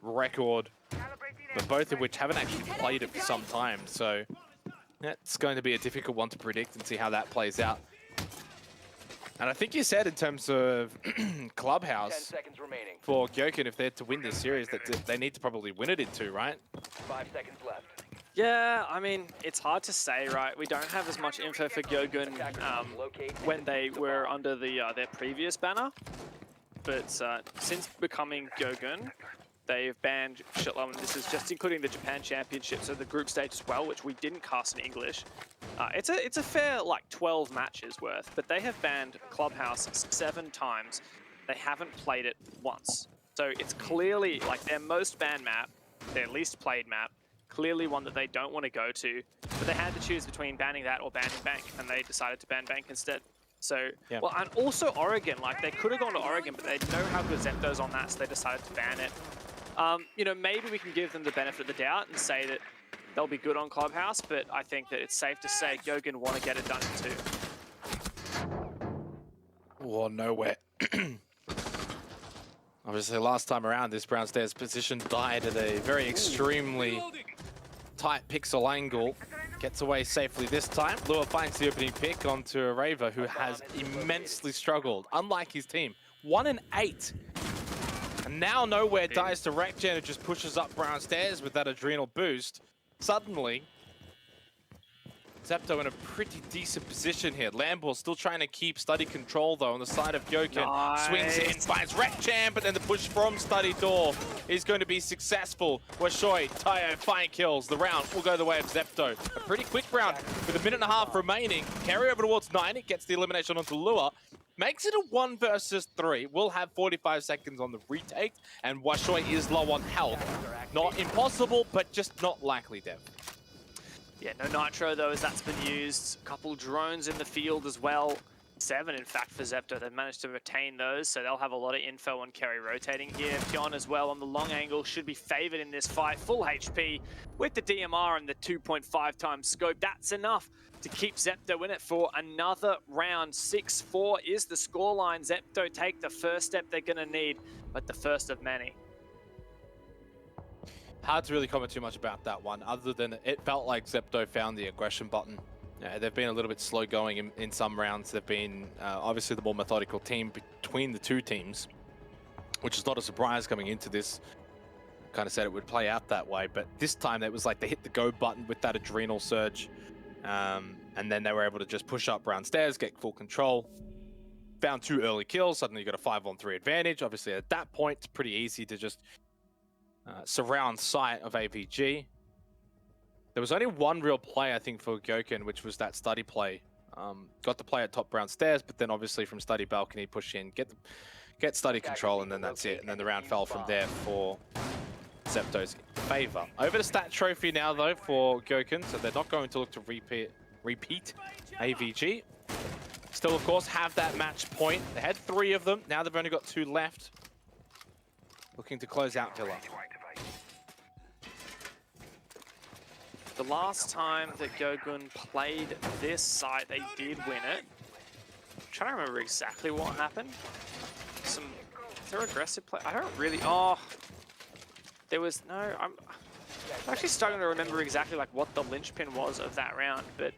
record, but both of which haven't actually played it for some time. So that's going to be a difficult one to predict and see how that plays out. And I think you said in terms of Clubhouse for GyoGun, if they're to win this series, that they need to probably win it in 2, right? 5 seconds left. Yeah, I mean, it's hard to say, right? We don't have as much info for GyoGun when they were under their previous banner, but since becoming GyoGun, they've banned shitload, and this is just including the Japan Championship, so the group stage as well, which we didn't cast in English. It's a fair, like, 12 matches worth, but they have banned Clubhouse 7 times. They haven't played it once. So it's clearly, like, their most banned map, their least played map, clearly one that they don't want to go to, but they had to choose between banning that or banning Bank, and they decided to ban Bank instead. So, yeah. Well, and also Oregon, like, they could have gone to Oregon, but they know how good Zepto's on that, so they decided to ban it. You know, maybe we can give them the benefit of the doubt and say that they'll be good on Clubhouse, but I think that it's safe to say GyoGun want to get it done too. Or nowhere. Obviously, last time around, this Brown Stairs position died at a very extremely tight pixel angle. Gets away safely this time. Lua finds the opening pick onto a Raver who has immensely struggled, unlike his team. 1 in 8. And now nowhere dies to GyGn, who just pushes up Brown Stairs with that adrenal boost. Suddenly, Zepto in a pretty decent position here. Lamball still trying to keep Study control though on the side of GyoGun. Nice. Swings in, finds GyGn, but then the push from Study Door is going to be successful. Washoi, Tayo, fine kills. The round will go the way of Zepto. A pretty quick round with 1.5 minutes remaining. Carry over towards 9, it gets the elimination onto Lua. Makes it a 1 versus 3. We'll have 45 seconds on the retake, and Washoi is low on health. Not impossible, but just not likely, Dev. Yeah, no Nitro though, as that's been used. A couple drones in the field as well. 7, in fact, for Zepto. They've managed to retain those, so they'll have a lot of info on Kerry rotating here. Pion as well on the long angle should be favored in this fight. Full HP with the DMR and the 2.5 times scope. That's enough to keep Zepto in it for another round. 6-4 is the scoreline. Zepto take the first step they're going to need, but the first of many. Hard to really comment too much about that one, other than it felt like Zepto found the aggression button. They've been a little bit slow going in some rounds. They've been obviously the more methodical team between the two teams, which is not a surprise coming into this. Kind of said it would play out that way, but this time it was like they hit the go button with that adrenal surge, and then they were able to just push up Brown Stairs, get full control. Found 2 early kills, suddenly you got a 5-on-3 advantage. Obviously at that point, it's pretty easy to just surround sight of AVG. There was only one real play, I think, for GyoGun, which was that Study play. Got the play at top Brown Stairs, but then obviously from Study balcony, push in, get Study control, and then that's it. And then the round fell from there for Zepto's favor. Over to stat trophy now, though, for GyoGun, so they're not going to look to repeat AVG. Still, of course, have that match point. They had 3 of them. Now they've only got 2 left. Looking to close out Villa. The last time that GyoGun played this site, they did win it. I'm trying to remember exactly what happened. Is there aggressive play? I don't really. Oh, there was no. I'm actually starting to remember exactly like what the linchpin was of that round, but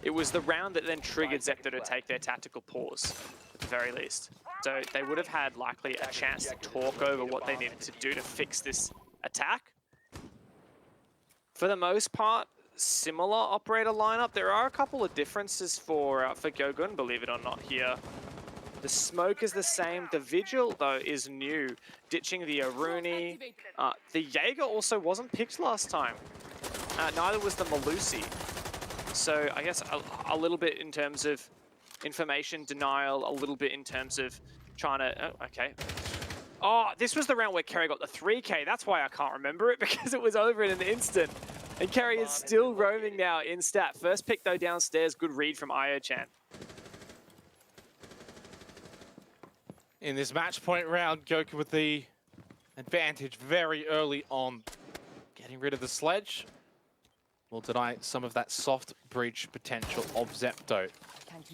it was the round that then triggered Zepto to take their tactical pause, at the very least. So they would have had likely a chance to talk over what they needed to do to fix this attack. For the most part, similar operator lineup. There are a couple of differences for GyoGun, believe it or not here. The smoke is the same. The Vigil, though, is new, ditching the Aruni. The Jaeger also wasn't picked last time. Neither was the Malusi. So I guess a little bit in terms of information denial, a little bit in terms of trying to... Oh, okay. Oh, this was the round where Kerry got the 3K. That's why I can't remember it, because it was over in an instant. And Kerry is still roaming now in stat. First pick, though, downstairs. Good read from Io-chan. In this match point round, GyoGun with the advantage very early on. Getting rid of the sledge will deny some of that soft breach potential of Zepto.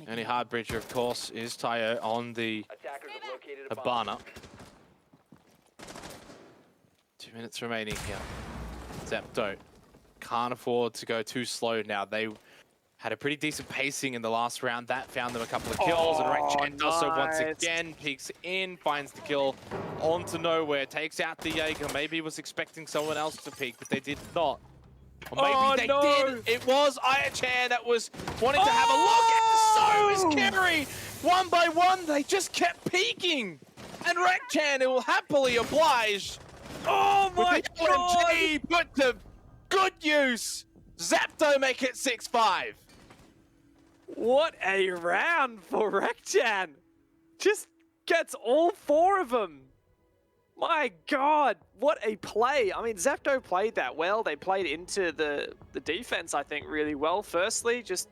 Only hard breacher, of course, is Tayo on the Habana. 2 minutes remaining here. Zepto can't afford to go too slow now. They had a pretty decent pacing in the last round. That found them a couple of kills, and GyGn does so once again. Peeks in, finds the kill onto nowhere, takes out the Jaeger. Maybe he was expecting someone else to peek, but they did not. Or maybe they did. It was Ayachan that was wanting to have a look, and so is Kerry. One by one, they just kept peeking. And Rekchan will happily oblige. Oh my god! OMG put to good use. Zepto make it 6-5. What a round for Rekchan! Just gets all 4 of them. My god, what a play. I mean, Zepto played that well. They played into the defense, I think, really well. Firstly, just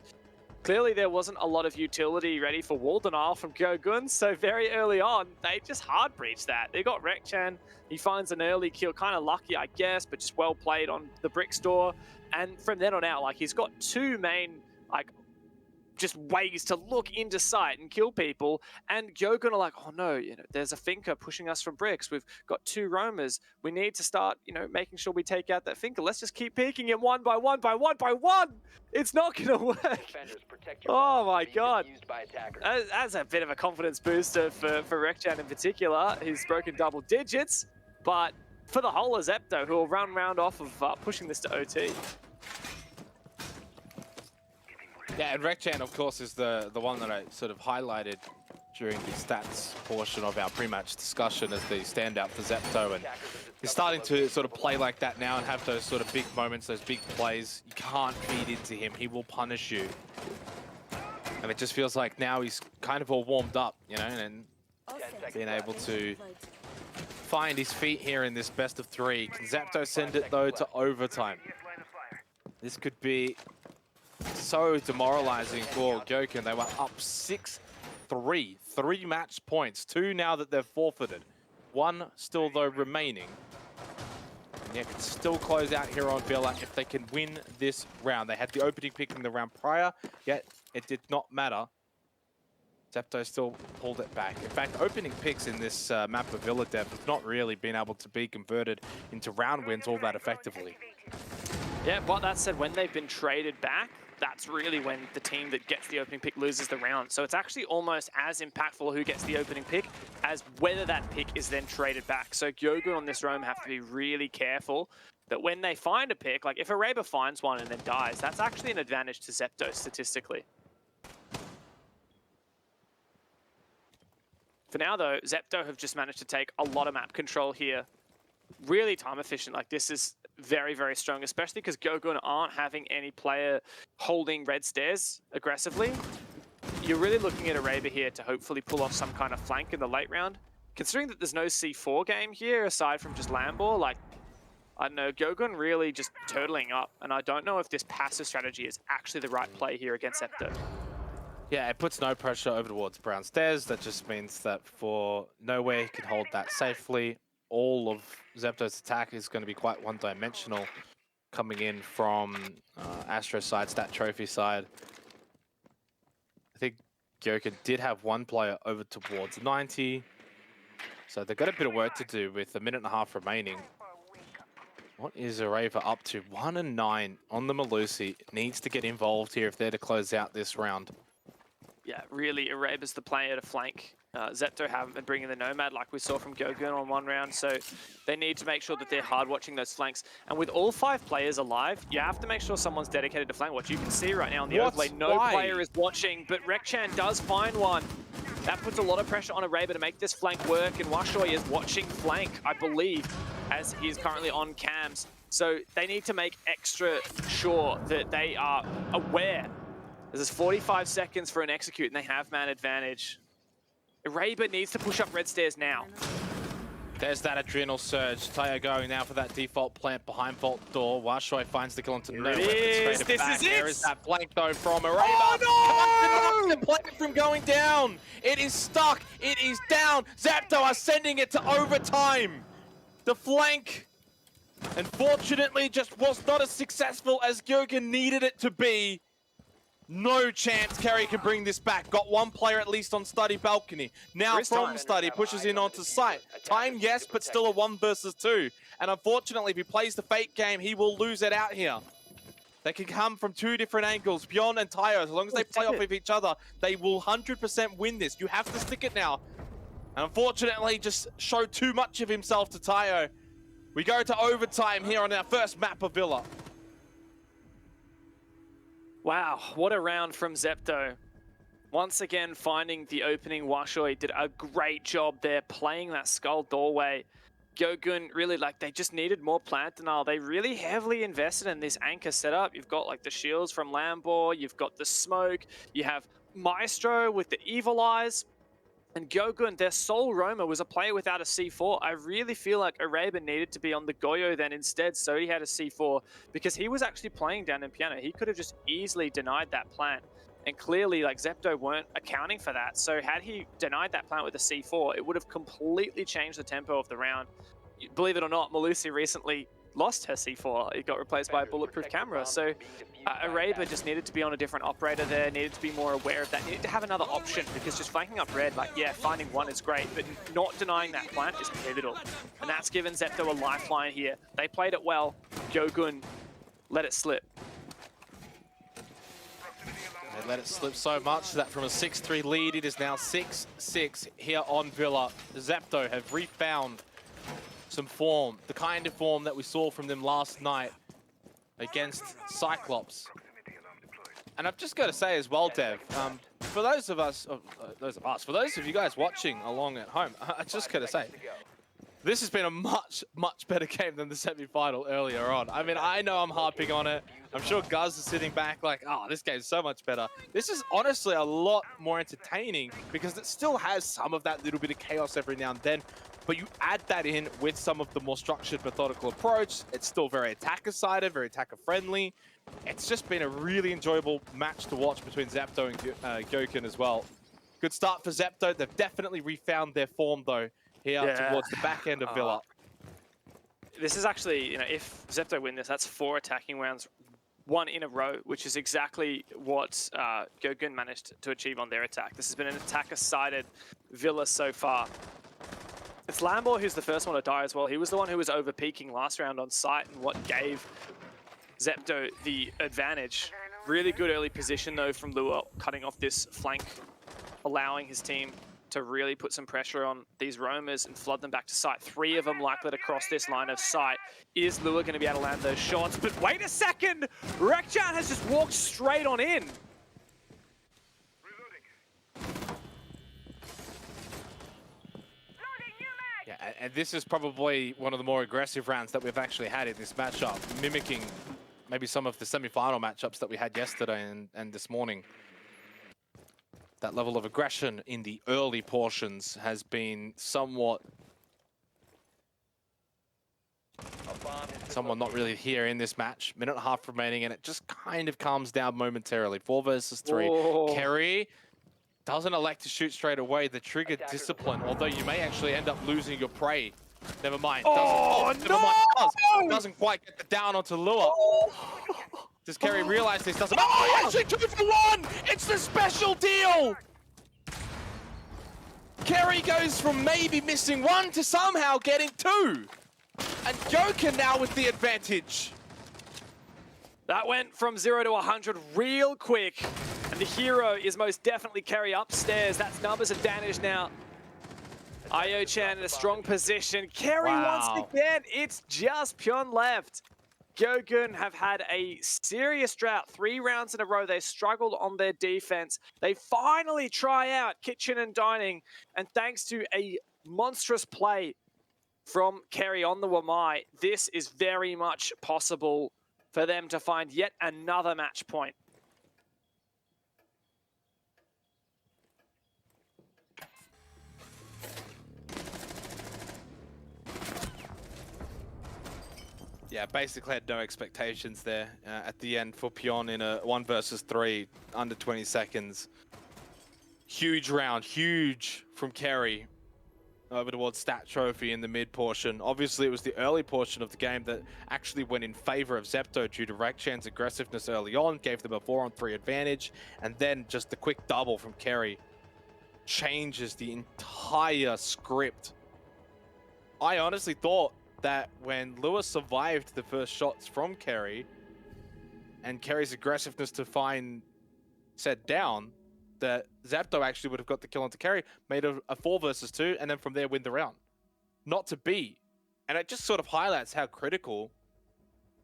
clearly there wasn't a lot of utility ready for wall denial from GyoGun, so very early on, they just hard breached that. They got Rekchan. He finds an early kill, kind of lucky, I guess, but just well played on the brick store. And from then on out, like, he's got 2 main, like, just ways to look into sight and kill people, and GyoGun are like, oh no, you know, there's a Finker pushing us from bricks. We've got 2 roamers. We need to start, you know, making sure we take out that Finker. Let's just keep peeking him one by one by one by one. It's not gonna work. Oh my god. That's a bit of a confidence booster for Rekchan in particular. He's broken double digits, but for the whole of Zepto, who will run round off of pushing this to OT. Yeah, and Rekchan, of course, is the one that I sort of highlighted during the stats portion of our pre-match discussion as the standout for Zepto. And he's starting to sort of play like that now and have those sort of big moments, those big plays. You can't feed into him. He will punish you. And it just feels like now he's kind of all warmed up, you know, and being able to find his feet here in this best of 3. Can Zepto send it, though, to overtime? This could be so demoralizing for GyoGun. They were up 6-3, 3 match points, 2 now that they've forfeited. 1 still, though, remaining. And yeah, can still close out here on Villa if they can win this round. They had the opening pick in the round prior, yet it did not matter. Zepto still pulled it back. In fact, opening picks in this map of Villa Dev have not really been able to be converted into round wins all that effectively. Yeah, but that said, when they've been traded back, that's really when the team that gets the opening pick loses the round. So it's actually almost as impactful who gets the opening pick as whether that pick is then traded back. So GyoGun on this roam have to be really careful that when they find a pick, like if Araba finds one and then dies, that's actually an advantage to Zepto statistically. For now though, Zepto have just managed to take a lot of map control here. Really time efficient. Like this is very, very strong, especially because GyoGun aren't having any player holding red stairs aggressively. You're really looking at Araba here to hopefully pull off some kind of flank in the late round. Considering that there's no C4 game here aside from just Lambor, like, I don't know, GyoGun really just turtling up, and I don't know if this passive strategy is actually the right play here against Zepto. Yeah, it puts no pressure over towards Brown Stairs. That just means that for Nowhere, he can hold that safely. All of Zepto's attack is going to be quite one-dimensional, coming in from Astro side, Stat Trophy side. I think GyoGun did have 1 player over towards 90, so they've got a bit of work to do with a minute and a half remaining. What is Arava up to? 1-9 on the Malusi. Needs to get involved here if they're to close out this round. Yeah, really, Araba's the player to flank. Zepto haven't been bringing the Nomad like we saw from GyoGun on 1 round, so they need to make sure that they're hard watching those flanks. And with all 5 players alive, you have to make sure someone's dedicated to flank watch. You can see right now on the overlay, no player is watching, but Rekchan does find one. That puts a lot of pressure on Araba to make this flank work, and Washoy is watching flank, I believe, as he is currently on cams. So they need to make extra sure that they are aware. There's 45 seconds for an execute, and they have man advantage. Araba needs to push up red stairs now. There's that adrenal surge. Tayo going now for that default plant behind vault door. Washoy finds the kill onto Nowhere. This is it! There is that flank though from Araba. Oh no! The plant from going down. It is stuck. It is down. Zepto are sending it to overtime. The flank, unfortunately, just was not as successful as GyoGun needed it to be. No chance Kerry can bring this back. Got 1 player at least on Study balcony. Now from Study pushes in onto site. Time, yes, but still a 1 versus 2. And unfortunately, if he plays the fake game, he will lose it out here. They can come from 2 different angles, Beyond and Tayo. As long as they play off of each other, they will 100% win this. You have to stick it now. And unfortunately, just showed too much of himself to Tayo. We go to overtime here on our first map of Villa. Wow, what a round from Zepto. Once again, finding the opening. Washoy did a great job there, playing that skull doorway. GyoGun really, like, they just needed more plant denial. They really heavily invested in this anchor setup. You've got, like, the shields from Lambor, you've got the smoke, you have Maestro with the evil eyes. And GyoGun, their sole roamer, was a player without a C4. I really feel like Araber needed to be on the Goyo then instead, so he had a C4, because he was actually playing down in Piano. He could have just easily denied that plant. And clearly, like, Zepto weren't accounting for that. So had he denied that plant with a C4, it would have completely changed the tempo of the round. Believe it or not, Malusi recently lost her C4. It got replaced by a bulletproof camera. So Araber just needed to be on a different operator there, needed to be more aware of that, needed to have another option, because just flanking up red, like, yeah, finding one is great, but not denying that plant is pivotal. And that's given Zepto a lifeline here. They played it well. GyoGun let it slip. They let it slip so much that from a 6-3 lead, it is now 6-6 here on Villa. Zepto have refound some form, the kind of form that we saw from them last night against Cyclops. And I've just got to say as well, Dev, for those of you guys watching along at home, I just got to say, this has been a much, much better game than the semi-final earlier on. I mean, I know I'm harping on it. I'm sure Guz is sitting back like, oh, this game's so much better. This is honestly a lot more entertaining because it still has some of that little bit of chaos every now and then. But you add that in with some of the more structured, methodical approach. It's still very attacker-sided, very attacker-friendly. It's just been a really enjoyable match to watch between Zepto and GyoGun as well. Good start for Zepto. They've definitely refound their form, though, here towards the back end of Villa. This is actually, you know, if Zepto win this, that's 4 attacking rounds, 1 in a row, which is exactly what GyoGun managed to achieve on their attack. This has been an attacker-sided Villa so far. It's Lambor who's the first one to die as well. He was the one who was over-peaking last round on site and what gave Zepto the advantage. Really good early position, though, from Lua, cutting off this flank, allowing his team to really put some pressure on these roamers and flood them back to site. 3 of them likely to cross this line of sight. Is Lua going to be able to land those shots? But wait a second! Rekchan has just walked straight on in. Yeah, and this is probably one of the more aggressive rounds that we've actually had in this matchup, mimicking maybe some of the semi-final matchups that we had yesterday and this morning. That level of aggression in the early portions has been somewhat not really here in this match. Minute and a half remaining, and it just kind of calms down momentarily. 4 versus 3. Whoa. Kerry doesn't elect to shoot straight away. The trigger discipline, although you may actually end up losing your prey. Never mind. Doesn't quite get the down onto Lua. Does Kerry realize this? Doesn't. Oh, actually 2 for 1! It's the special deal! Kerry goes from maybe missing 1 to somehow getting 2. And GyoGun now with the advantage. That went from 0 to 100 real quick. And the hero is most definitely Kerry upstairs. That's numbers advantage now. Io-chan in a strong position. Kerry once again, it's just Pyeon left. GyoGun have had a serious drought. 3 rounds in a row, they struggled on their defense. They finally try out kitchen and dining. And thanks to a monstrous play from Kerry on the Wamai, this is very much possible for them to find yet another match point. Yeah, basically had no expectations there at the end for Pyeon in a 1 versus 3, under 20 seconds. Huge round, huge from Kerry over towards Stat Trophy in the mid portion. Obviously, it was the early portion of the game that actually went in favor of Zepto due to Rekchan's aggressiveness early on, gave them a 4-on-3 advantage, and then just the quick double from Kerry changes the entire script. I honestly thought that when Lewis survived the first shots from Kerry and Kerry's aggressiveness to find said down, that Zepto actually would have got the kill onto Kerry, made a 4 versus 2, and then from there win the round. Not to be. And it just sort of highlights how critical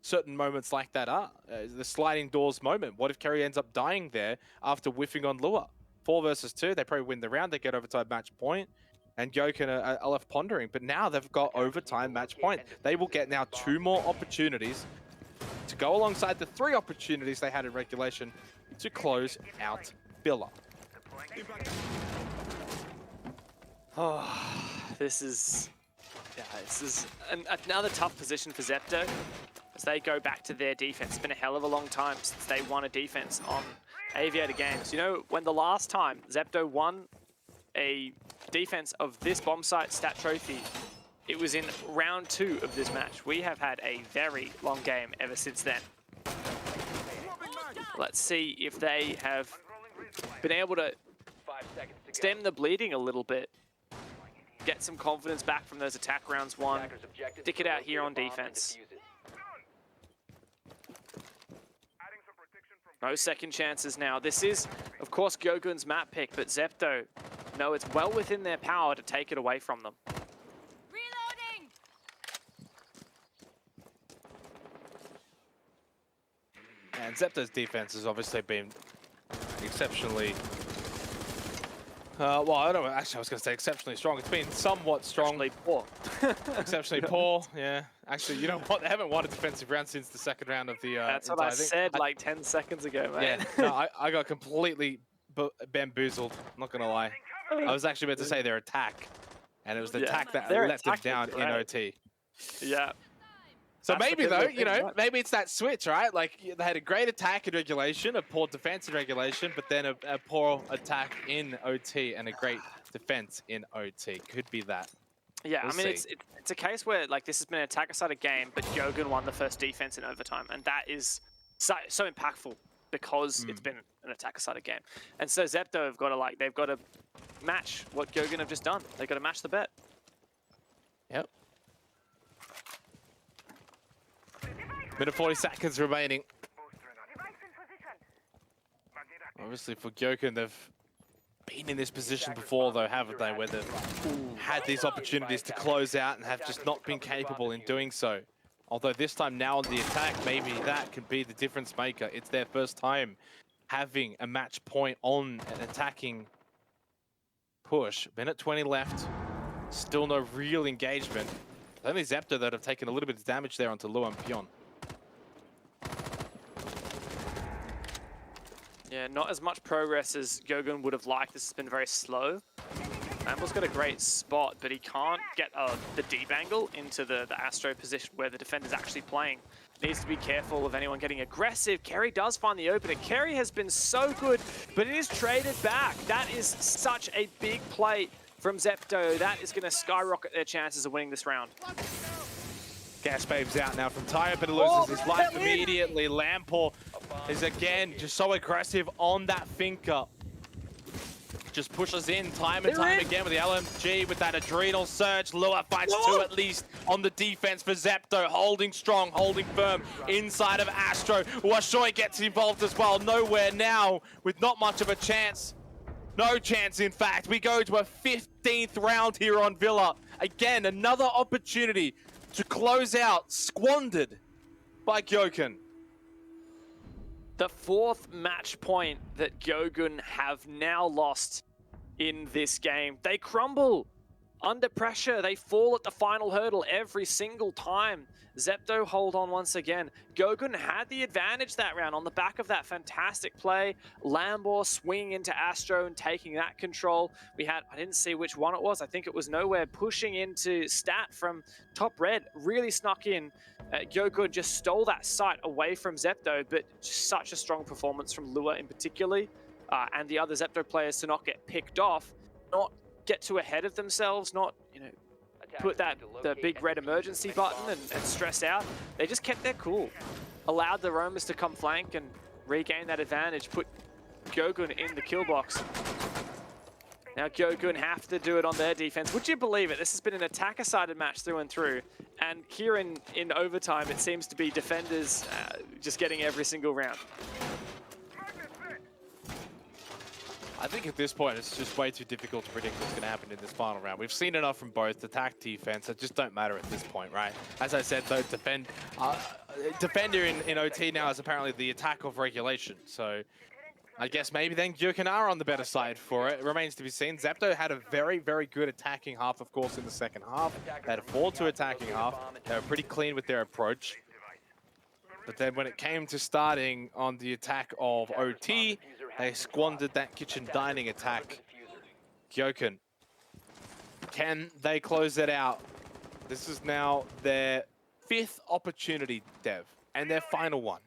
certain moments like that are. The sliding doors moment. What if Kerry ends up dying there after whiffing on Lua? 4 versus 2, they probably win the round, they get overtime match point, and GyoGun are left pondering. But now they've got overtime match point. They will get now 2 more opportunities to go alongside the 3 opportunities they had in regulation to close out Villa. Oh, this is another tough position for Zepto as they go back to their defense. It's been a hell of a long time since they won a defense on Aviator Games. You know, when the last time Zepto won a defense of this bomb site stat trophy, it was in round 2 of this match. We have had a very long game ever since then. Let's see if they have been able to stem the bleeding a little bit. Get some confidence back from those attack rounds won. Stick it out here on defense. No second chances now. This is, of course, GyoGun's map pick, but Zepto know it's well within their power to take it away from them. Reloading! And Zepto's defense has obviously been exceptionally... well, I don't know. Actually, I was going to say exceptionally strong. It's been somewhat strong. Exceptionally poor. Exceptionally poor, yeah. Actually, you know what? They haven't won a defensive round since the second round of the That's what I said like 10 seconds ago, man. Yeah, no, I got completely bamboozled, I'm not going to lie. I was actually about to say their attack, and it was the attack that let them down in OT. Yeah. So maybe though, you know, maybe it's that switch, right? Like they had a great attack in regulation, a poor defense in regulation, but then a poor attack in OT and a great defense in OT. Could be that. Yeah, We'll I mean, see. it's a case where like this has been an attacker-sided game, but GyoGun won the first defense in overtime, and that is so impactful because it's been an attacker-sided game. And so Zepto have got to they've got to match what GyoGun have just done. They've got to match the bet. Yep. Minute 40 seconds remaining. Obviously for GyoGun, they've been in this position before though, haven't they? Where they've had these opportunities to close out and have just not been capable in doing so. Although this time now on the attack, maybe that could be the difference maker. It's their first time having a match point on an attacking push. Minute 20 left. Still no real engagement. Only Zepto that have taken a little bit of damage there onto Lua and Pion. Yeah, not as much progress as GyoGun would have liked. This has been very slow. Lambo's got a great spot, but he can't get the deep angle into the Astro position where the defender's actually playing. Needs to be careful of anyone getting aggressive. Kerry does find the opener. Kerry has been so good, but it is traded back. That is such a big play from Zepto. That is going to skyrocket their chances of winning this round. Gas Babe's out now from Tyre, but he loses his life immediately. Lampor is again just so aggressive on that Finker. Just pushes in time and time again with the LMG with that adrenal surge. Lua finds 2 at least on the defense for Zepto. Holding strong, holding firm inside of Astro. Washoy gets involved as well. Nowhere now with not much of a chance. No chance, in fact. We go to a 15th round here on Villa. Again, another opportunity to close out, squandered by GyoGun. The 4th match point that GyoGun have now lost in this game. They crumble under pressure. They fall at the final hurdle every single time. Zepto hold on once again. GyoGun had the advantage that round on the back of that fantastic play. Lambor swinging into Astro and taking that control. We had, I didn't see which one it was. I think it was Nowhere pushing into Stat from top red. Really snuck in. GyoGun just stole that site away from Zepto, but just such a strong performance from Lua in particular. And the other Zepto players to not get picked off, not get too ahead of themselves, not, you know, put the big red emergency button and stress out. They just kept their cool. Allowed the roamers to come flank and regain that advantage, put GyoGun in the kill box. Now GyoGun have to do it on their defense. Would you believe it? This has been an attacker-sided match through and through. And here in overtime, it seems to be defenders just getting every single round. I think at this point, it's just way too difficult to predict what's going to happen in this final round. We've seen enough from both attack, defense. It just don't matter at this point, right? As I said, though, defender in OT now is apparently the attack of regulation. So I guess maybe then GyoGun are on the better side for it. It remains to be seen. Zepto had a very, very good attacking half, of course, in the second half. They had a 4-2 attacking half. They were pretty clean with their approach. But then when it came to starting on the attack of OT, they squandered that kitchen dining attack. GyoGun, can they close it out? This is now their 5th opportunity, Dev, and their final one.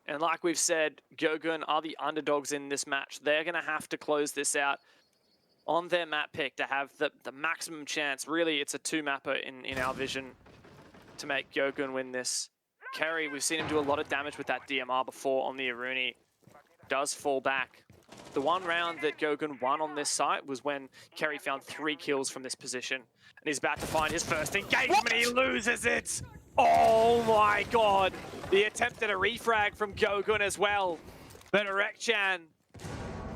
And like we've said, GyoGun are the underdogs in this match. They're going to have to close this out on their map pick to have the maximum chance. Really, it's a 2-mapper in our vision to make GyoGun win this. Kerry, we've seen him do a lot of damage with that DMR before on the Aruni. Does fall back. The one round that GyoGun won on this site was when Kerry found 3 kills from this position. And he's about to find his first engagement. He loses it! Oh my god! The attempt at a refrag from GyoGun as well. But Rekchan,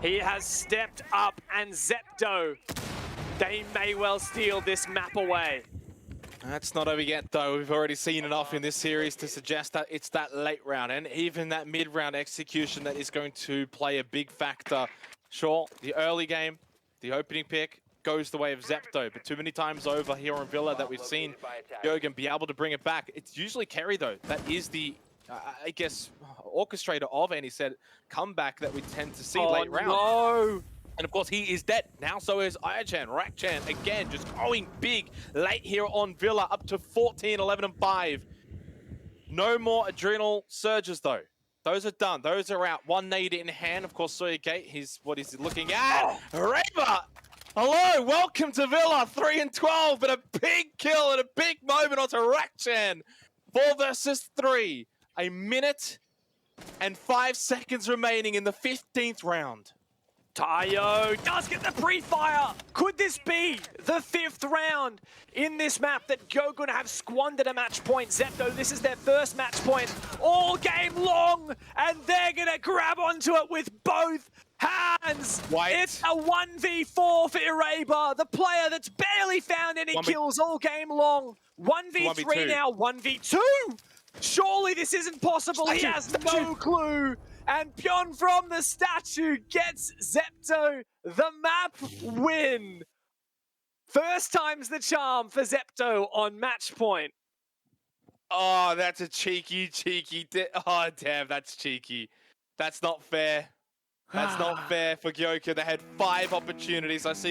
he has stepped up, and Zepto, they may well steal this map away. That's not over yet, though. We've already seen enough in this series to suggest that it's that late round and even that mid-round execution that is going to play a big factor. Sure, the early game, the opening pick, goes the way of Zepto, but too many times over here on Villa that we've seen GyoGun be able to bring it back. It's usually Kerry, though, that is the, I guess, orchestrator of any said comeback that we tend to see late round. No! And of course, he is dead. Now so is Ayachan. Rekchan, again, just going big late here on Villa, up to 14, 11, and 5. No more adrenal surges, though. Those are done. Those are out. 1 nade in hand. Of course, Sawyer Gate, what is he looking at? Raver! Hello, welcome to Villa. 3 and 12, but a big kill and a big moment onto Rekchan. 4 versus 3. A minute and 5 seconds remaining in the 15th round. Tayo does get the pre-fire. Could this be the 5th round in this map that GyoGun have squandered a match point? Zepto, this is their first match point all game long, and they're gonna grab onto it with both hands. White. It's a 1v4 for Ireba, the player that's barely found any kills all game long. 1v3 now, 1v2. Surely this isn't possible. He has no clue. And Pion from the statue gets Zepto the map win. First time's the charm for Zepto on match point. Oh, that's a cheeky. Oh, damn, that's cheeky. That's not fair. That's not fair for GyoGun. They had 5 opportunities. I see